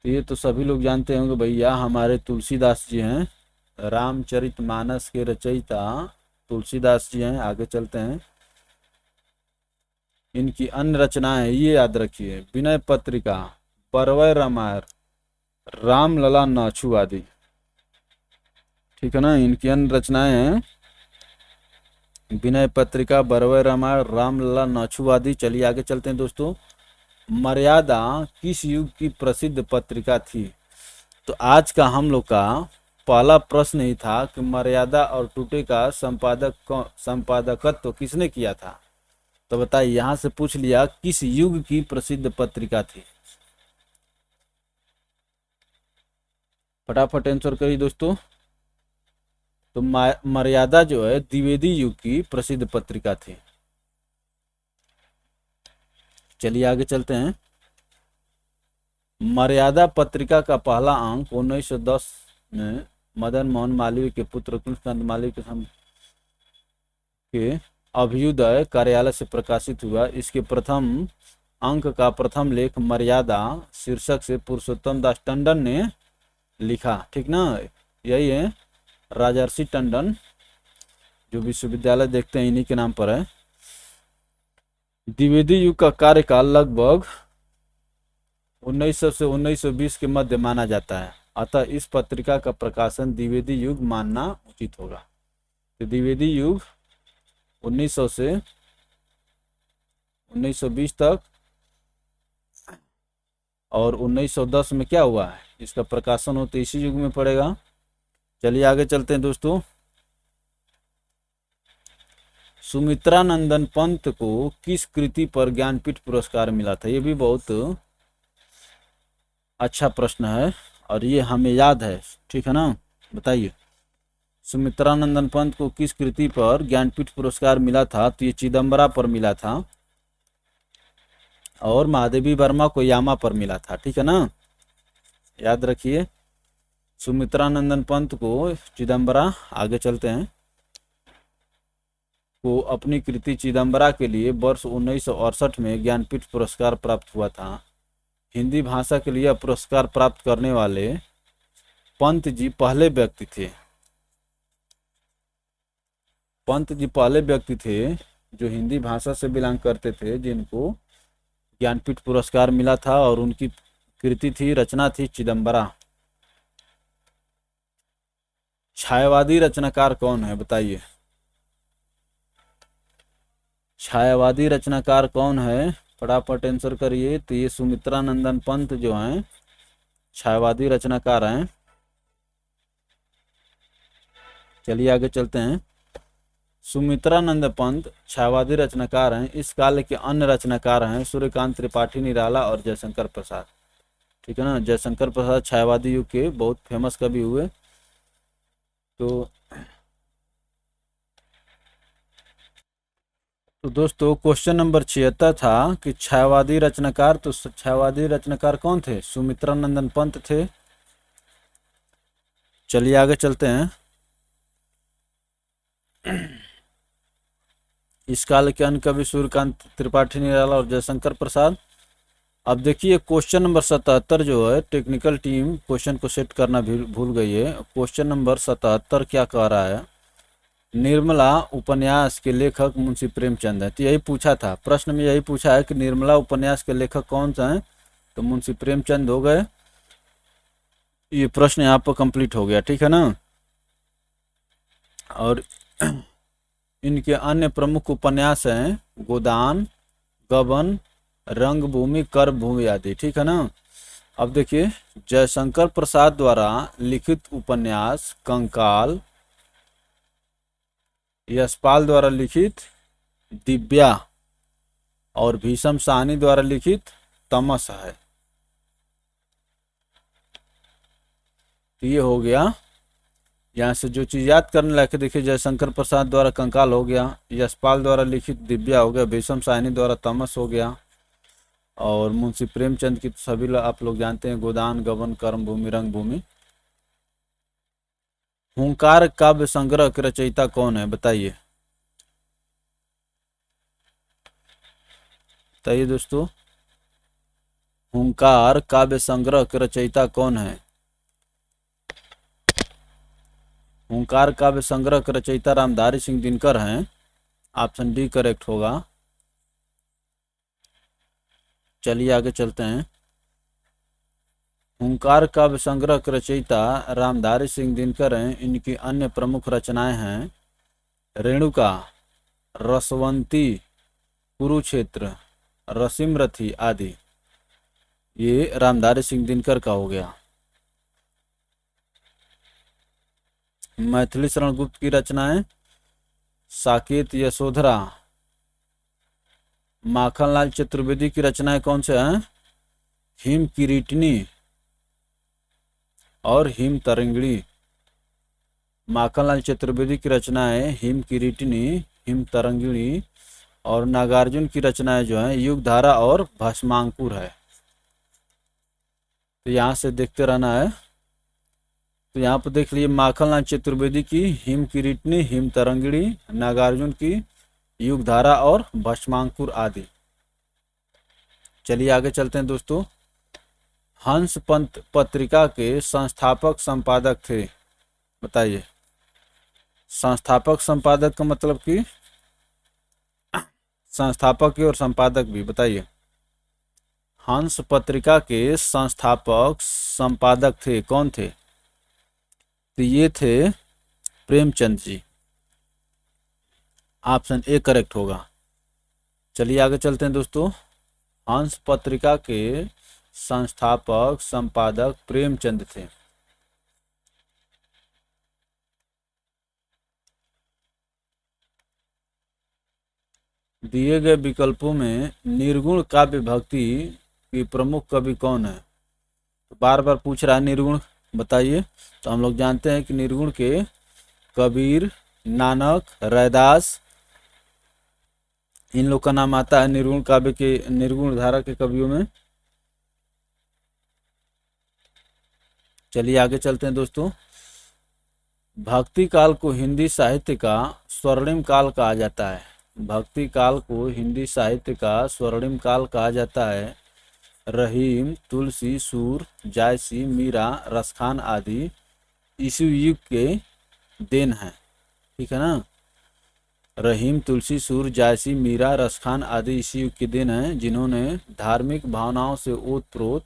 तो ये तो सभी लोग जानते होंगे भैया, हमारे तुलसीदास जी हैं। रामचरितमानस के रचयिता तुलसीदास जी हैं। आगे चलते हैं। इनकी अन्य रचनाएं ये याद रखिए, विनय पत्रिका, परवय रामायण, रामलला नाछू आदि, ठीक है ना। इनकी अन्य रचनाएं हैं विनय पत्रिका, बरवय रामायण, रामलला नाछू आदि। चलिए आगे चलते हैं दोस्तों। मर्यादा किस युग की प्रसिद्ध पत्रिका थी? तो आज का हम लोग का पहला प्रश्न ही था कि मर्यादा और टूटे का संपादकत्व किसने किया था। तो बताइए, यहां से पूछ लिया किस युग की प्रसिद्ध पत्रिका थी। फटाफट आंसर करिए दोस्तों। तो मर्यादा जो है द्विवेदी युग की प्रसिद्ध पत्रिका थी। चलिए आगे चलते हैं। मर्यादा पत्रिका का पहला अंक 1910 में मदन मोहन मालवीय के पुत्र कृष्णकांत मालवीय के अभ्युदय कार्यालय से प्रकाशित हुआ। इसके प्रथम अंक का प्रथम लेख मर्यादा शीर्षक से पुरुषोत्तम दास टंडन ने लिखा, ठीक ना। यही है राजर्षि टंडन, जो विश्वविद्यालय देखते हैं इन्हीं के नाम पर है। द्विवेदी युग का कार्यकाल लगभग 1900 से 1920 के मध्य माना जाता है, अतः इस पत्रिका का प्रकाशन द्विवेदी युग मानना उचित होगा। तो द्विवेदी युग 1900 से 1920 तक, और 1910 में क्या हुआ है, इसका प्रकाशन हो तो इसी युग में पड़ेगा। चलिए आगे चलते हैं दोस्तों। सुमित्रा नंदन पंत को किस कृति पर ज्ञानपीठ पुरस्कार मिला था? ये भी बहुत अच्छा प्रश्न है और ये हमें याद है, ठीक है ना। बताइए, सुमित्रा नंदन पंत को किस कृति पर ज्ञानपीठ पुरस्कार मिला था? तो ये चिदम्बरा पर मिला था, और महादेवी वर्मा को यामा पर मिला था, ठीक है ना। याद रखिए, सुमित्रा नंदन पंत को चिदम्बरा, आगे चलते हैं, को अपनी कृति चिदम्बरा के लिए वर्ष 1968 में ज्ञानपीठ पुरस्कार प्राप्त हुआ था। हिंदी भाषा के लिए पुरस्कार प्राप्त करने वाले पंत जी पहले व्यक्ति थे। पंत जी पहले व्यक्ति थे जो हिंदी भाषा से बिलोंग करते थे, जिनको ज्ञानपीठ पुरस्कार मिला था, और उनकी कृति थी, रचना थी चिदम्बरा। छायावादी रचनाकार कौन है बताइए। छायावादी रचनाकार कौन है, फटाफट आंसर करिए। तो ये सुमित्रा नंदन पंत जो हैं छायावादी रचनाकार हैं। चलिए आगे चलते हैं। सुमित्रा नंद पंत छायावादी रचनाकार हैं। इस काल के अन्य रचनाकार हैं सूर्यकांत त्रिपाठी निराला और जयशंकर प्रसाद, ठीक है ना। जयशंकर प्रसाद छायावादी युग के बहुत फेमस कवि हुए। तो तो दोस्तों क्वेश्चन नंबर 76 था कि छायावादी रचनाकार, तो छायावादी रचनाकार कौन थे? सुमित्रा नंदन पंत थे। चलिए आगे चलते हैं। इस काल के अन्य कवि सूर्यकांत त्रिपाठी निराला और जयशंकर प्रसाद। अब देखिए क्वेश्चन नंबर 77 जो है, टेक्निकल टीम क्वेश्चन को सेट करना भी भूल गई है। क्वेश्चन नंबर 77 क्या कह रहा है? निर्मला उपन्यास के लेखक मुंशी प्रेमचंद है। तो यही पूछा था, प्रश्न में यही पूछा है कि निर्मला उपन्यास के लेखक कौन सा है, तो मुंशी प्रेमचंद हो गए। ये प्रश्न यहाँ पर कंप्लीट हो गया, ठीक है ना। और इनके अन्य प्रमुख उपन्यास हैं गोदान, गबन, रंगभूमि, कर्मभूमि आदि, ठीक है ना। अब देखिए जयशंकर प्रसाद द्वारा लिखित उपन्यास कंकाल, यशपाल द्वारा लिखित दिव्या और भीषम साहनी द्वारा लिखित तमस है। तो ये हो गया। यहाँ से जो चीज़ याद करने लायक, देखिए जयशंकर प्रसाद द्वारा कंकाल हो गया, यशपाल द्वारा लिखित दिव्या हो गया, भीषम साहनी द्वारा तमस हो गया, और मुंशी प्रेमचंद की तो सभी आप लोग जानते हैं, गोदान, गबन, कर्मभूमि, रंगभूमि। हुंकार काव्य संग्रह के रचयिता कौन है, बताइए। बताइए दोस्तों, हुंकार काव्य संग्रह के रचयिता कौन है? हुंकार काव्य संग्रह के रचयिता रामधारी सिंह दिनकर हैं। ऑप्शन डी करेक्ट होगा। चलिए आगे चलते हैं। हुंकार काव्य संग्रह के रचयिता रामधारी सिंह दिनकर हैं। इनकी अन्य प्रमुख रचनाएं हैं रेणुका, रसवंती, कुरुक्षेत्र, रसिमरथी आदि। ये रामधारी सिंह दिनकर का हो गया। मैथिली शरण गुप्त की रचनाएं साकेत, यशोधरा। माखनलाल चतुर्वेदी की रचनाएं कौन से हैं? हिम किरीटनी और हिम तरंगिणी। माखनलाल चतुर्वेदी की रचनाएं हिम किरीटनी, हिम तरंगिणी, और नागार्जुन की रचनाएं जो हैं युगधारा और भस्मांकुर है। तो यहाँ से देखते रहना है। तो यहाँ पर देख लीजिए, माखनलाल चतुर्वेदी की हिम किरीटनी, हिम तरंगिणी, नागार्जुन की युगधारा और भस्मांकुर आदि। चलिए आगे चलते हैं दोस्तों। हंस पंथ पत्रिका के संस्थापक संपादक थे, बताइए। संस्थापक संपादक का मतलब कि संस्थापक भी और संपादक भी, बताइए। हंस पत्रिका के संस्थापक संपादक थे, कौन थे? तो ये थे Premchand ji. Option A correct होगा। चलिए आगे चलते हैं दोस्तों। हंस पत्रिका के संस्थापक संपादक प्रेमचंद थे। दिए गए विकल्पों में निर्गुण काव्य भक्ति की प्रमुख कवि कौन है? तो बार बार पूछ रहा है निर्गुण, बताइए। तो हम लोग जानते हैं कि निर्गुण के कबीर, नानक, रैदास, इन लोग का नाम आता है निर्गुण काव्य के, निर्गुण धारा के कवियों में। चलिए आगे चलते हैं दोस्तों। भक्ति काल को हिंदी साहित्य का स्वर्णिम काल कहा जाता है। भक्ति काल को हिंदी साहित्य का स्वर्णिम काल कहा जाता है। रहीम, तुलसी, सूर, जायसी, मीरा, रसखान आदि इसी युग के देन हैं, ठीक है ना। रहीम, तुलसी, सूर, जायसी, मीरा, रसखान आदि इसी युग के देन हैं, जिन्होंने धार्मिक भावनाओं से ओतप्रोत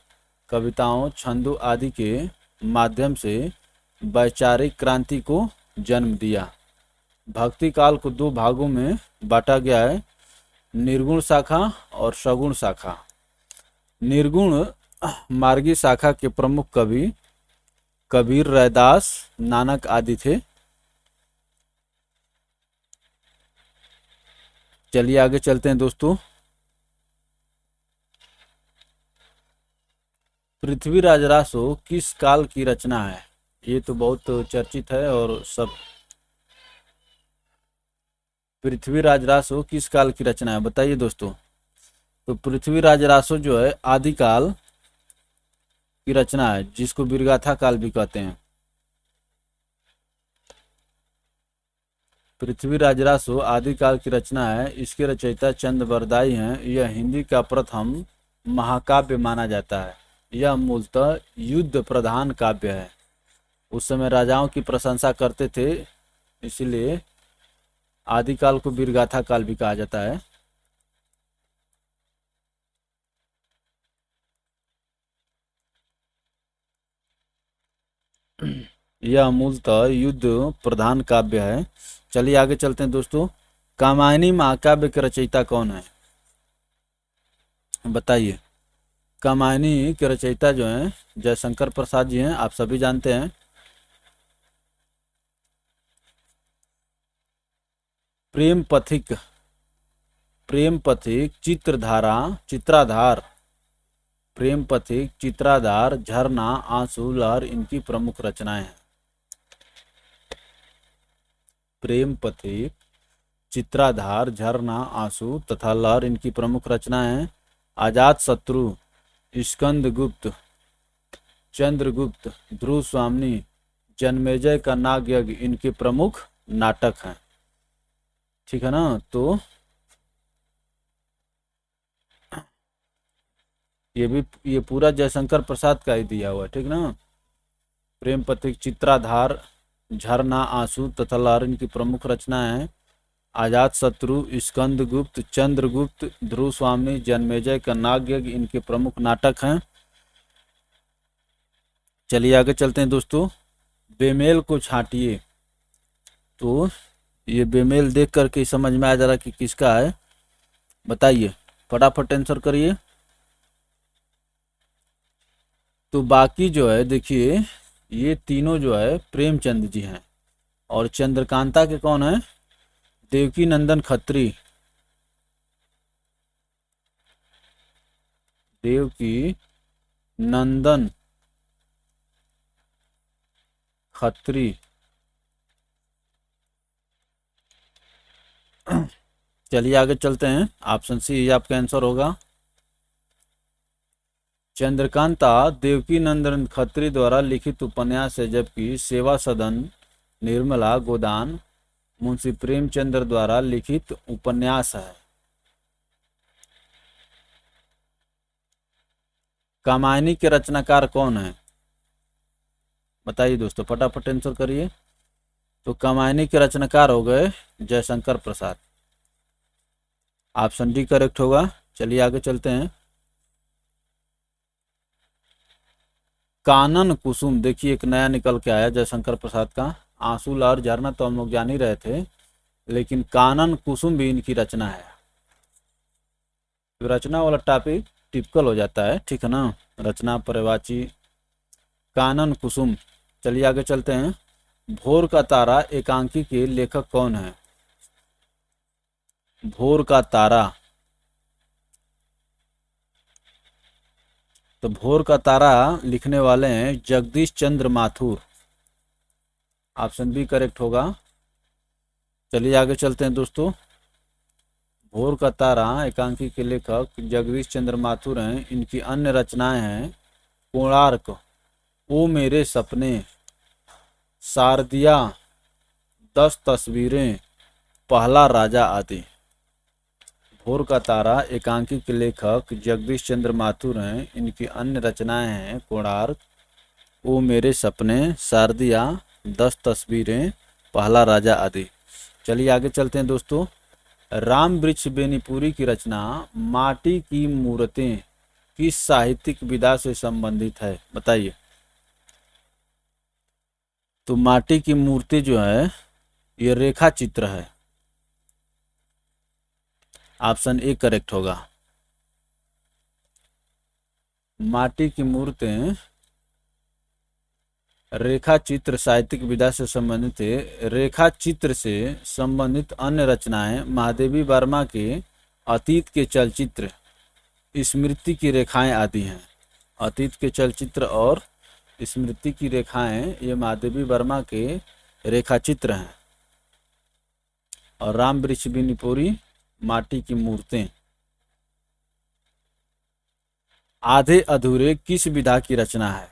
कविताओं, छंदों आदि के माध्यम से वैचारिक क्रांति को जन्म दिया। भक्ति काल को दो भागों में बांटा गया है, निर्गुण शाखा और सगुण शाखा। निर्गुण मार्गी शाखा के प्रमुख कवि कबीर, रैदास, नानक आदि थे। चलिए आगे चलते हैं दोस्तों। पृथ्वीराज रासो किस काल की रचना है? ये तो बहुत चर्चित है और सब पृथ्वीराज रासो किस काल की रचना है, बताइए दोस्तों। तो पृथ्वीराज रासो जो है आदिकाल की रचना है, जिसको वीरगाथा काल भी कहते हैं। पृथ्वीराज रासो आदिकाल की रचना है। इसके रचयिता चंद्रबरदाई हैं। यह हिंदी का प्रथम महाकाव्य माना जाता है। यह मूलतः युद्ध प्रधान काव्य है। उस समय राजाओं की प्रशंसा करते थे, इसलिए आदिकाल को वीरगाथा काल भी कहा जाता है। यह मूलतः युद्ध प्रधान काव्य है। चलिए आगे चलते हैं दोस्तों। कामायनी महाकाव्य के रचयिता कौन है, बताइए। कामायनी के रचयिता जो हैं जयशंकर प्रसाद जी हैं, आप सभी जानते हैं। प्रेम पथिक, प्रेम पथिक, चित्राधार, प्रेम पथिक, चित्राधार, झरना, आंसू, लहर इनकी प्रमुख रचनाएं हैं। प्रेम पथिक, चित्राधार, झरना, आंसू तथा लहर इनकी प्रमुख रचनाएं हैं। अजात शत्रु, स्कंदगुप्त, चंद्रगुप्त, ध्रुव स्वामिनी, जन्मेजय का नाग यज्ञ इनके प्रमुख नाटक हैं। ठीक है ना। तो ये पूरा जयशंकर प्रसाद का ही दिया हुआ है, ठीक ना। प्रेम पथिक, चित्राधार, झरना, आंसू तथा लहर इनकी प्रमुख रचनाएं हैं। अजात शत्रु, स्कंदगुप्त, चंद्रगुप्त, ध्रुव स्वामी, जन्मेजय का नाग यज्ञ इनके प्रमुख नाटक हैं। चलिए आगे चलते हैं दोस्तों। बेमेल को छांटिए। तो ये बेमेल देख करके समझ में आ जा रहा कि किसका है, बताइए, फटाफट आंसर करिए। तो बाकी जो है देखिए, ये तीनों जो है प्रेमचंद जी हैं, और चंद्रकांता के कौन है, देवकी नंदन खत्री। देवकी नंदन खत्री। चलिए आगे चलते हैं। ऑप्शन सी आपका आंसर होगा। चंद्रकांता देवकी नंदन खत्री द्वारा लिखित उपन्यास है, जबकि सेवा सदन, निर्मला गोदान मुंशी प्रेमचंद्र द्वारा लिखित उपन्यास है। कामायनी के रचनाकार कौन है, बताइए दोस्तों, फटाफट आंसर करिए। तो कामायनी के रचनाकार हो गए Jaishankar Prasad. Option D correct होगा। चलिए आगे चलते हैं। कानन कुसुम, देखिए एक नया निकल के आया जयशंकर प्रसाद का। आंसू लहर झरना तो हम लोग जान ही रहे थे, लेकिन कानन कुसुम भी इनकी रचना है। रचना वाला टॉपिक टिपिकल हो जाता है, ठीक है ना। रचना पर्यायवाची, कानन कुसुम। चलिए आगे चलते हैं। भोर का तारा एकांकी के लेखक कौन है, भोर का तारा। तो भोर का तारा लिखने वाले हैं जगदीश चंद्र माथुर। ऑप्शन बी करेक्ट होगा। चलिए आगे चलते हैं दोस्तों। भोर का तारा एकांकी के लेखक जगदीश चंद्र माथुर हैं। इनकी अन्य रचनाएं हैं कोणार्क, ओ मेरे सपने, शारदिया, 10 तस्वीरें, पहला राजा आदि। भोर का तारा एकांकी के लेखक जगदीश चंद्र माथुर हैं। इनकी अन्य रचनाएं हैं कोणार्क, ओ मेरे सपने, शारदिया, 10 तस्वीरें, पहला राजा आदि। चलिए आगे चलते हैं दोस्तों। राम वृक्ष बेनीपुरी की रचना माटी की मूर्तें किस साहित्यिक विधा से संबंधित है, बताइए। तो माटी की मूर्ति जो है ये रेखा चित्र है। ऑप्शन ए करेक्ट होगा। माटी की मूर्तें रेखा चित्र साहित्यिक विधा से संबंधित है। रेखा चित्र से संबंधित अन्य रचनाएं महादेवी वर्मा के अतीत के चलचित्र, स्मृति की रेखाएं आदि हैं। अतीत के चलचित्र और स्मृति की रेखाएं ये महादेवी वर्मा के रेखा चित्र हैं। और राम वृक्ष बिन पूरी माटी की मूर्तें। आधे अधूरे किस विधा की रचना है?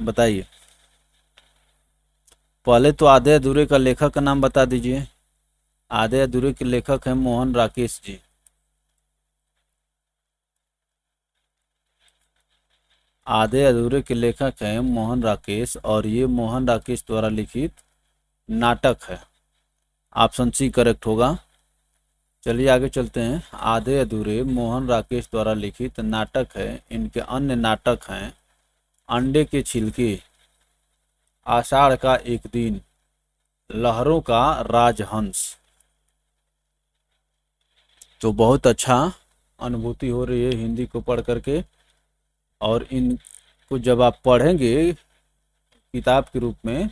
बताइए। पहले तो आधे अधूरे का लेखक का नाम बता दीजिए। आधे अधूरे के लेखक हैं मोहन राकेश जी। आधे अधूरे के लेखक हैं मोहन राकेश, और ये मोहन राकेश द्वारा लिखित नाटक है। ऑप्शन सी करेक्ट होगा। चलिए आगे चलते हैं। आधे अधूरे मोहन राकेश द्वारा लिखित नाटक है। इनके अन्य नाटक हैं अंडे के छिलके, आषाढ़ का एक दिन, लहरों का राजहंस। तो बहुत अच्छा अनुभूति हो रही है हिंदी को पढ़ करके, और इनको जब आप पढ़ेंगे किताब के रूप में,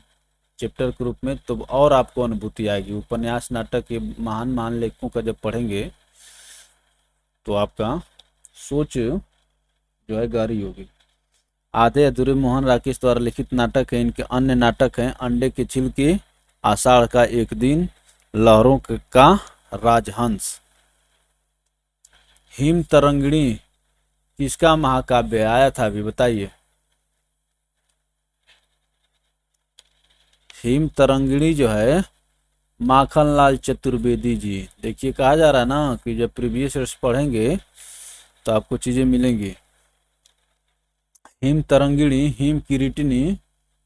चैप्टर के रूप में, तो और आपको अनुभूति आएगी। उपन्यास नाटक के महान महान लेखकों का जब पढ़ेंगे तो आपका सोच जो है गहरी होगी। आधे अधूरे मोहन राकेश द्वारा लिखित नाटक है। इनके अन्य नाटक हैं अंडे के छिलके, आषाढ़ का एक दिन, लहरों का राजहंस। हिम तरंगिणी किसका महाकाव्य आया था अभी बताइए। हिम तरंगिणी जो है माखनलाल चतुर्वेदी जी। देखिए कहा जा रहा है ना कि जब प्रीवियस ईयर्स पढ़ेंगे तो आपको चीजें मिलेंगी। हिम तरंगिणी, हिम किरीटिनी,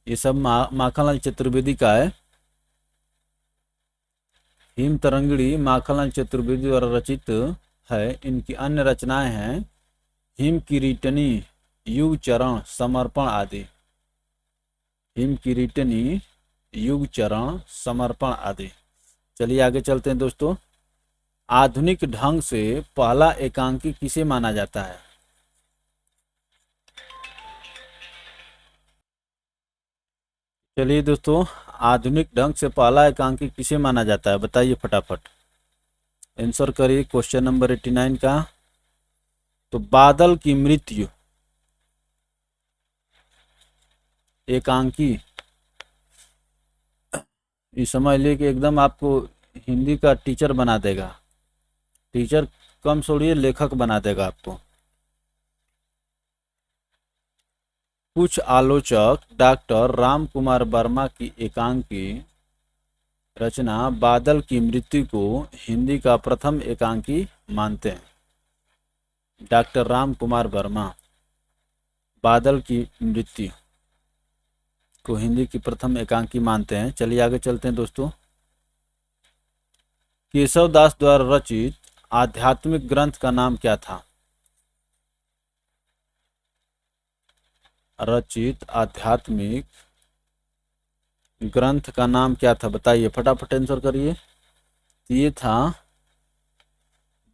ये सब माखनलाल चतुर्वेदी का है। हिम तरंगिणी माखनलाल चतुर्वेदी द्वारा रचित है। इनकी अन्य रचनाएं हैं हिम किरीटनी, युग चरण, समर्पण आदि। हिम किरीटनी, युग चरण, समर्पण आदि। चलिए आगे चलते हैं दोस्तों। आधुनिक ढंग से पहला एकांकी किसे माना जाता है? चलिए दोस्तों, आधुनिक ढंग से पहला एकांकी किसे माना जाता है बताइए फटाफट। आंसर करिए क्वेश्चन नंबर 89 का। तो बादल की मृत्यु एकांकी। ये समझ लिए कि एकदम आपको हिंदी का टीचर बना देगा। टीचर कम छोड़िए, लेखक बना देगा आपको। कुछ आलोचक डॉक्टर राम कुमार वर्मा की एकांकी रचना बादल की मृत्यु को हिंदी का प्रथम एकांकी मानते हैं। डॉक्टर राम कुमार वर्मा बादल की मृत्यु को हिंदी की प्रथम एकांकी मानते हैं। चलिए आगे चलते हैं दोस्तों। केशव दास द्वारा रचित आध्यात्मिक ग्रंथ का नाम क्या था? रचित आध्यात्मिक ग्रंथ का नाम क्या था बताइए फटाफट आंसर करिए। ये था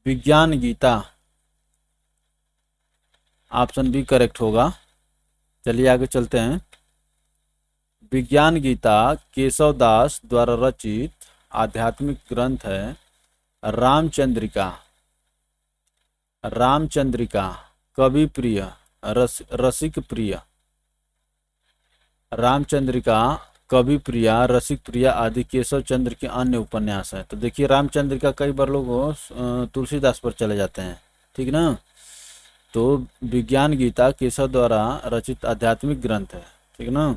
विज्ञान गीता। ऑप्शन बी करेक्ट होगा। चलिए आगे चलते हैं। विज्ञान गीता केशव दास द्वारा रचित आध्यात्मिक ग्रंथ है रामचंद्रिका। रामचंद्रिका, कवि प्रिय, रसिक प्रिय। रामचंद्रिका, कवि प्रिया, रसिक प्रिया आदि केशव चंद्र के अन्य उपन्यास हैं। तो देखिए रामचंद्रिका कई बार लोग तुलसीदास पर चले जाते हैं, ठीक ना। तो विज्ञान गीता केशव द्वारा रचित आध्यात्मिक ग्रंथ है, ठीक ना।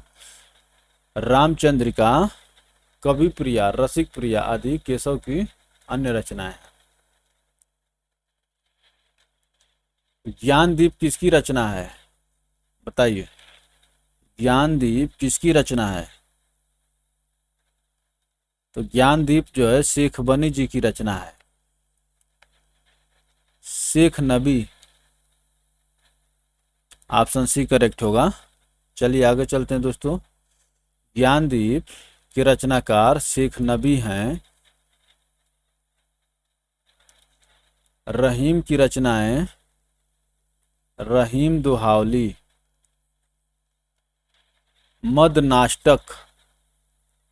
रामचंद्रिका, कवि प्रिया, रसिक प्रिया आदि केशव की अन्य रचनाएं हैं। ज्ञानदीप किसकी रचना है बताइए। ज्ञानदीप किसकी रचना है? तो ज्ञानदीप जो है शेख बनी जी की रचना है। शेख नबी, ऑप्शन सी करेक्ट होगा। चलिए आगे चलते हैं दोस्तों। ज्ञानदीप के रचनाकार शेख नबी हैं। रहीम की रचनाएं रहीम दुहावली, मद नाष्टक,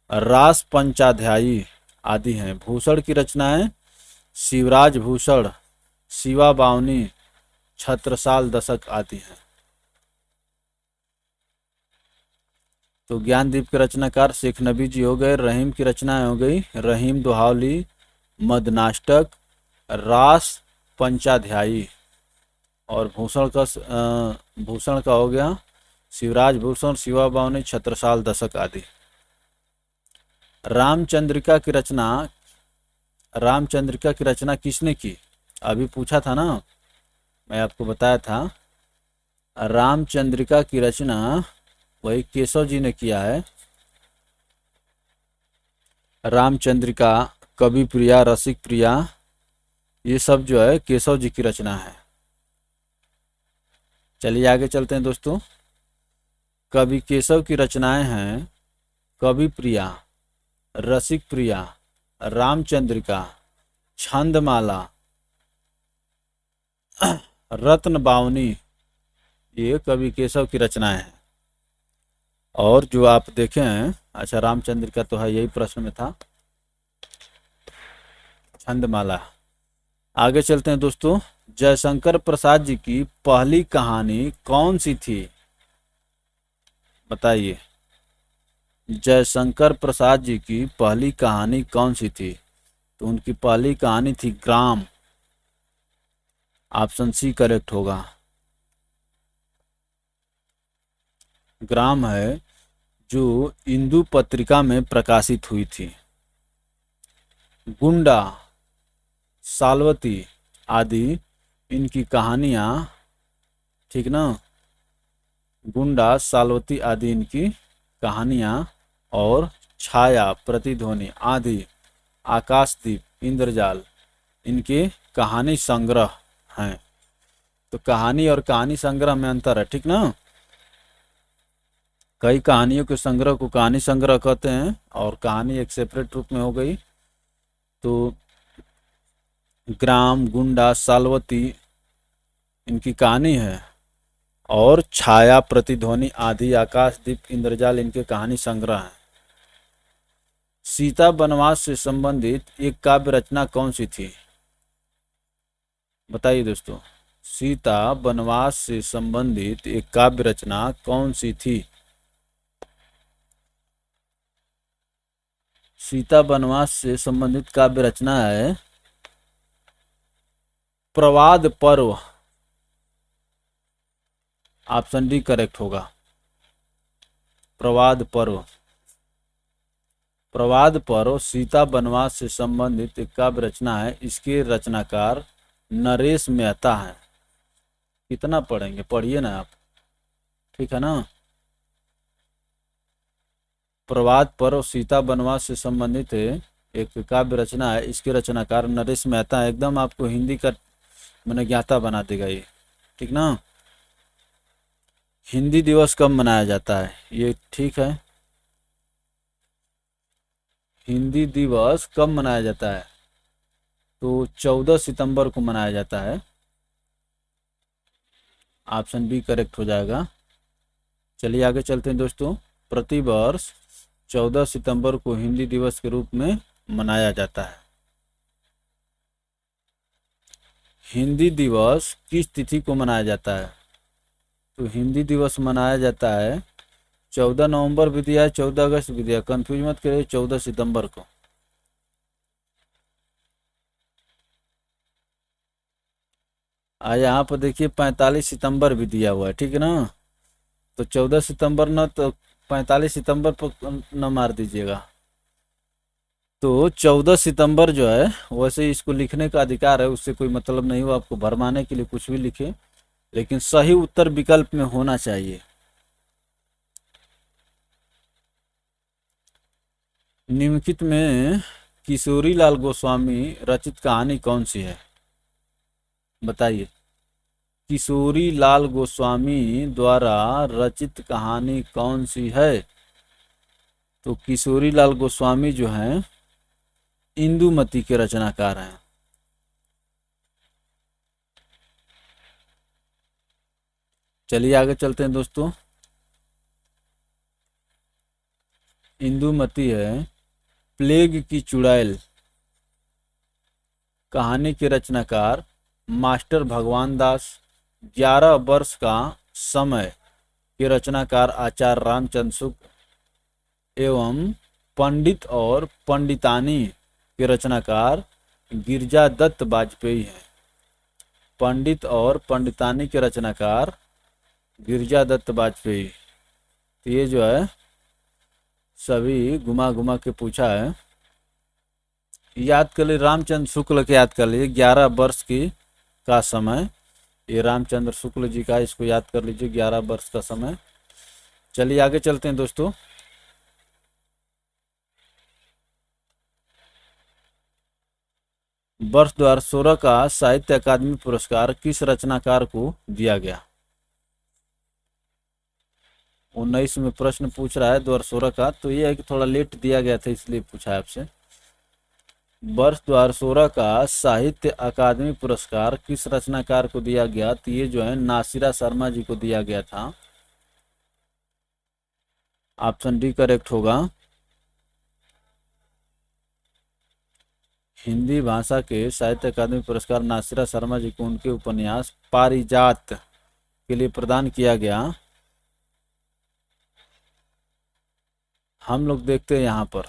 रास पंचाध्यायी आदि हैं। भूषण की रचनाएं शिवराज भूषण, शिवा बावनी, छत्रसाल दशक आदि हैं। तो ज्ञानदीप के रचनाकार शेख नबी जी हो गए। रहीम की रचनाएं हो गई रहीम दोहावली, मदनाष्टक, रास पंचाध्यायी। और भूषण का हो गया शिवराज भूषण, शिवा बावनी, छत्रसाल दशक आदि। रामचंद्रिका की रचना किसने की? अभी पूछा था ना, मैं आपको बताया था। रामचंद्रिका की रचना वही केशव जी ने किया है। रामचंद्रिका, कवि प्रिया, रसिक प्रिया, ये सब जो है केशव जी की रचना है। चलिए आगे चलते हैं दोस्तों। कवि केशव की रचनाएं हैं कवि प्रिया, रसिक प्रिया, रामचंद्रिका, छंदमाला, रत्न बावनी, ये कवि केशव की रचनाएं हैं। और जो आप देखें, अच्छा रामचंद्रिका तो है, यही प्रश्न में था, छंदमाला। आगे चलते हैं दोस्तों। जयशंकर प्रसाद जी की पहली कहानी कौन सी थी? बताइए। जयशंकर प्रसाद जी की पहली कहानी कौन सी थी? तो उनकी पहली कहानी थी ग्राम। ऑप्शन सी करेक्ट होगा। ग्राम है जो इंदु पत्रिका में प्रकाशित हुई थी। गुंडा, सालवती आदि इनकी कहानियां, ठीक ना, गुंडा, सालवती आदि इनकी कहानियां, और छाया, प्रतिध्वनि आदि, आकाशदीप, इंद्रजाल इनके कहानी संग्रह हैं। तो कहानी और कहानी संग्रह में अंतर है, ठीक ना। कई कहानियों के संग्रह को कहानी संग्रह कहते हैं और कहानी एक सेपरेट रूप में हो गई। तो ग्राम, गुंडा, सालवती इनकी कहानी है, और छाया, प्रतिध्वनि आदि, आकाशदीप, इंद्रजाल इनके कहानी संग्रह हैं। सीता वनवास से संबंधित एक काव्य रचना कौन सी थी? बताइए दोस्तों। सीता वनवास से संबंधित एक काव्य रचना कौन सी थी? सीता वनवास से संबंधित काव्य रचना है प्रवाद पर्व। ऑप्शन डी करेक्ट होगा। प्रवाद पर्व। प्रवाद पर्व सीता वनवास से संबंधित एक काव्य रचना है। इसके रचनाकार नरेश मेहता हैं। कितना पढ़ेंगे, पढ़िए ना आप, ठीक है ना। प्रवाद पर्व सीता वनवास से संबंधित एक काव्य रचना है। इसके रचनाकार नरेश मेहता है। एकदम आपको हिंदी का मैंने ज्ञाता बना देगा ये, ठीक ना। हिंदी दिवस कब मनाया जाता है? ये ठीक है। हिंदी दिवस कब मनाया जाता है? तो 14 सितंबर को मनाया जाता है। ऑप्शन बी करेक्ट हो जाएगा। चलिए आगे चलते हैं दोस्तों। प्रतिवर्ष 14 सितंबर को हिंदी दिवस के रूप में मनाया जाता है। हिंदी दिवस किस तिथि को मनाया जाता है? तो हिंदी दिवस मनाया जाता है 14 नवंबर भी दिया है, 14 अगस्त भी दिया, कंफ्यूज मत करिए, 14 सितंबर को। यहाँ पर देखिए 45 सितंबर भी दिया हुआ है, ठीक है ना। तो 14 सितंबर न, तो 45 सितंबर पर न मार दीजिएगा। तो 14 सितंबर जो है, वैसे इसको लिखने का अधिकार है, उससे कोई मतलब नहीं हो आपको भरमाने के लिए कुछ भी लिखे, लेकिन सही उत्तर विकल्प में होना चाहिए। निम्नलिखित में किशोरी लाल गोस्वामी रचित कहानी कौन सी है? बताइए। किशोरी लाल गोस्वामी द्वारा रचित कहानी कौन सी है? तो किशोरी लाल गोस्वामी जो हैं इंदुमती के रचनाकार हैं। चलिए आगे चलते हैं दोस्तों। इंदुमती है प्लेग की चुड़ैल कहानी के रचनाकार मास्टर भगवान दास। 11 वर्ष का समय के रचनाकार आचार्य रामचंद्र शुक्ल। एवं पंडित और पंडितानी के रचनाकार गिरिजा दत्त बाजपेयी हैं। पंडित और पंडितानी के रचनाकार गिरिजा दत्त बाजपेयी। तो ये जो है सभी घुमा घुमा के पूछा है। याद कर लीजिए, रामचंद्र शुक्ल के याद कर लीजिए, 11 वर्ष की का समय, ये रामचंद्र शुक्ल जी का, इसको याद कर लीजिए, 11 वर्ष का समय। चलिए आगे चलते हैं दोस्तों। वर्ष 2016 का साहित्य अकादमी पुरस्कार किस रचनाकार को दिया गया? 19 में प्रश्न पूछ रहा है 2016 का, तो ये है कि थोड़ा लेट दिया गया था इसलिए पूछा है आपसे। वर्ष 2016 का साहित्य अकादमी पुरस्कार किस रचनाकार को दिया गया? तो ये जो है नासिरा शर्मा जी को दिया गया था। ऑप्शन डी करेक्ट होगा। हिंदी भाषा के साहित्य अकादमी पुरस्कार नासिरा शर्मा जी को उनके उपन्यास पारिजात के लिए प्रदान किया गया। हम लोग देखते हैं यहाँ पर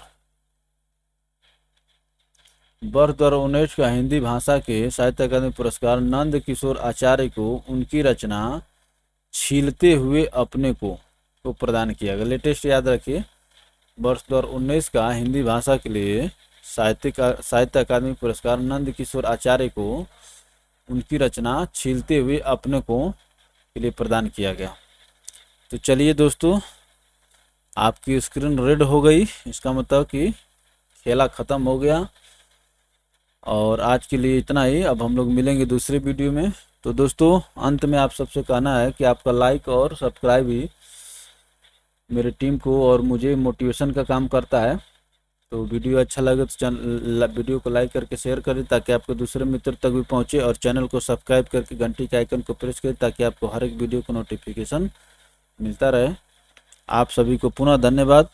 वर्ष 2019 का हिंदी भाषा के साहित्य अकादमी पुरस्कार नंद किशोर आचार्य को उनकी रचना छीलते हुए अपने को प्रदान किया गया। लेटेस्ट याद रखिए, वर्ष 2019 का हिंदी भाषा के लिए साहित्य अकादमी पुरस्कार नंद किशोर आचार्य को उनकी रचना छीलते हुए अपने को के लिए प्रदान किया गया। तो चलिए दोस्तों, आपकी स्क्रीन रेड हो गई, इसका मतलब कि खेला ख़त्म हो गया। और आज के लिए इतना ही, अब हम लोग मिलेंगे दूसरे वीडियो में। तो दोस्तों, अंत में आप सबसे कहना है कि आपका लाइक और सब्सक्राइब ही मेरे टीम को और मुझे मोटिवेशन का काम करता है। तो वीडियो अच्छा लगे तो वीडियो को लाइक करके शेयर करें ताकि आपके दूसरे मित्र तक भी पहुंचे, और चैनल को सब्सक्राइब करके घंटी के आइकन को प्रेस करें ताकि आपको हर एक वीडियो का नोटिफिकेशन मिलता रहे। आप सभी को पुनः धन्यवाद।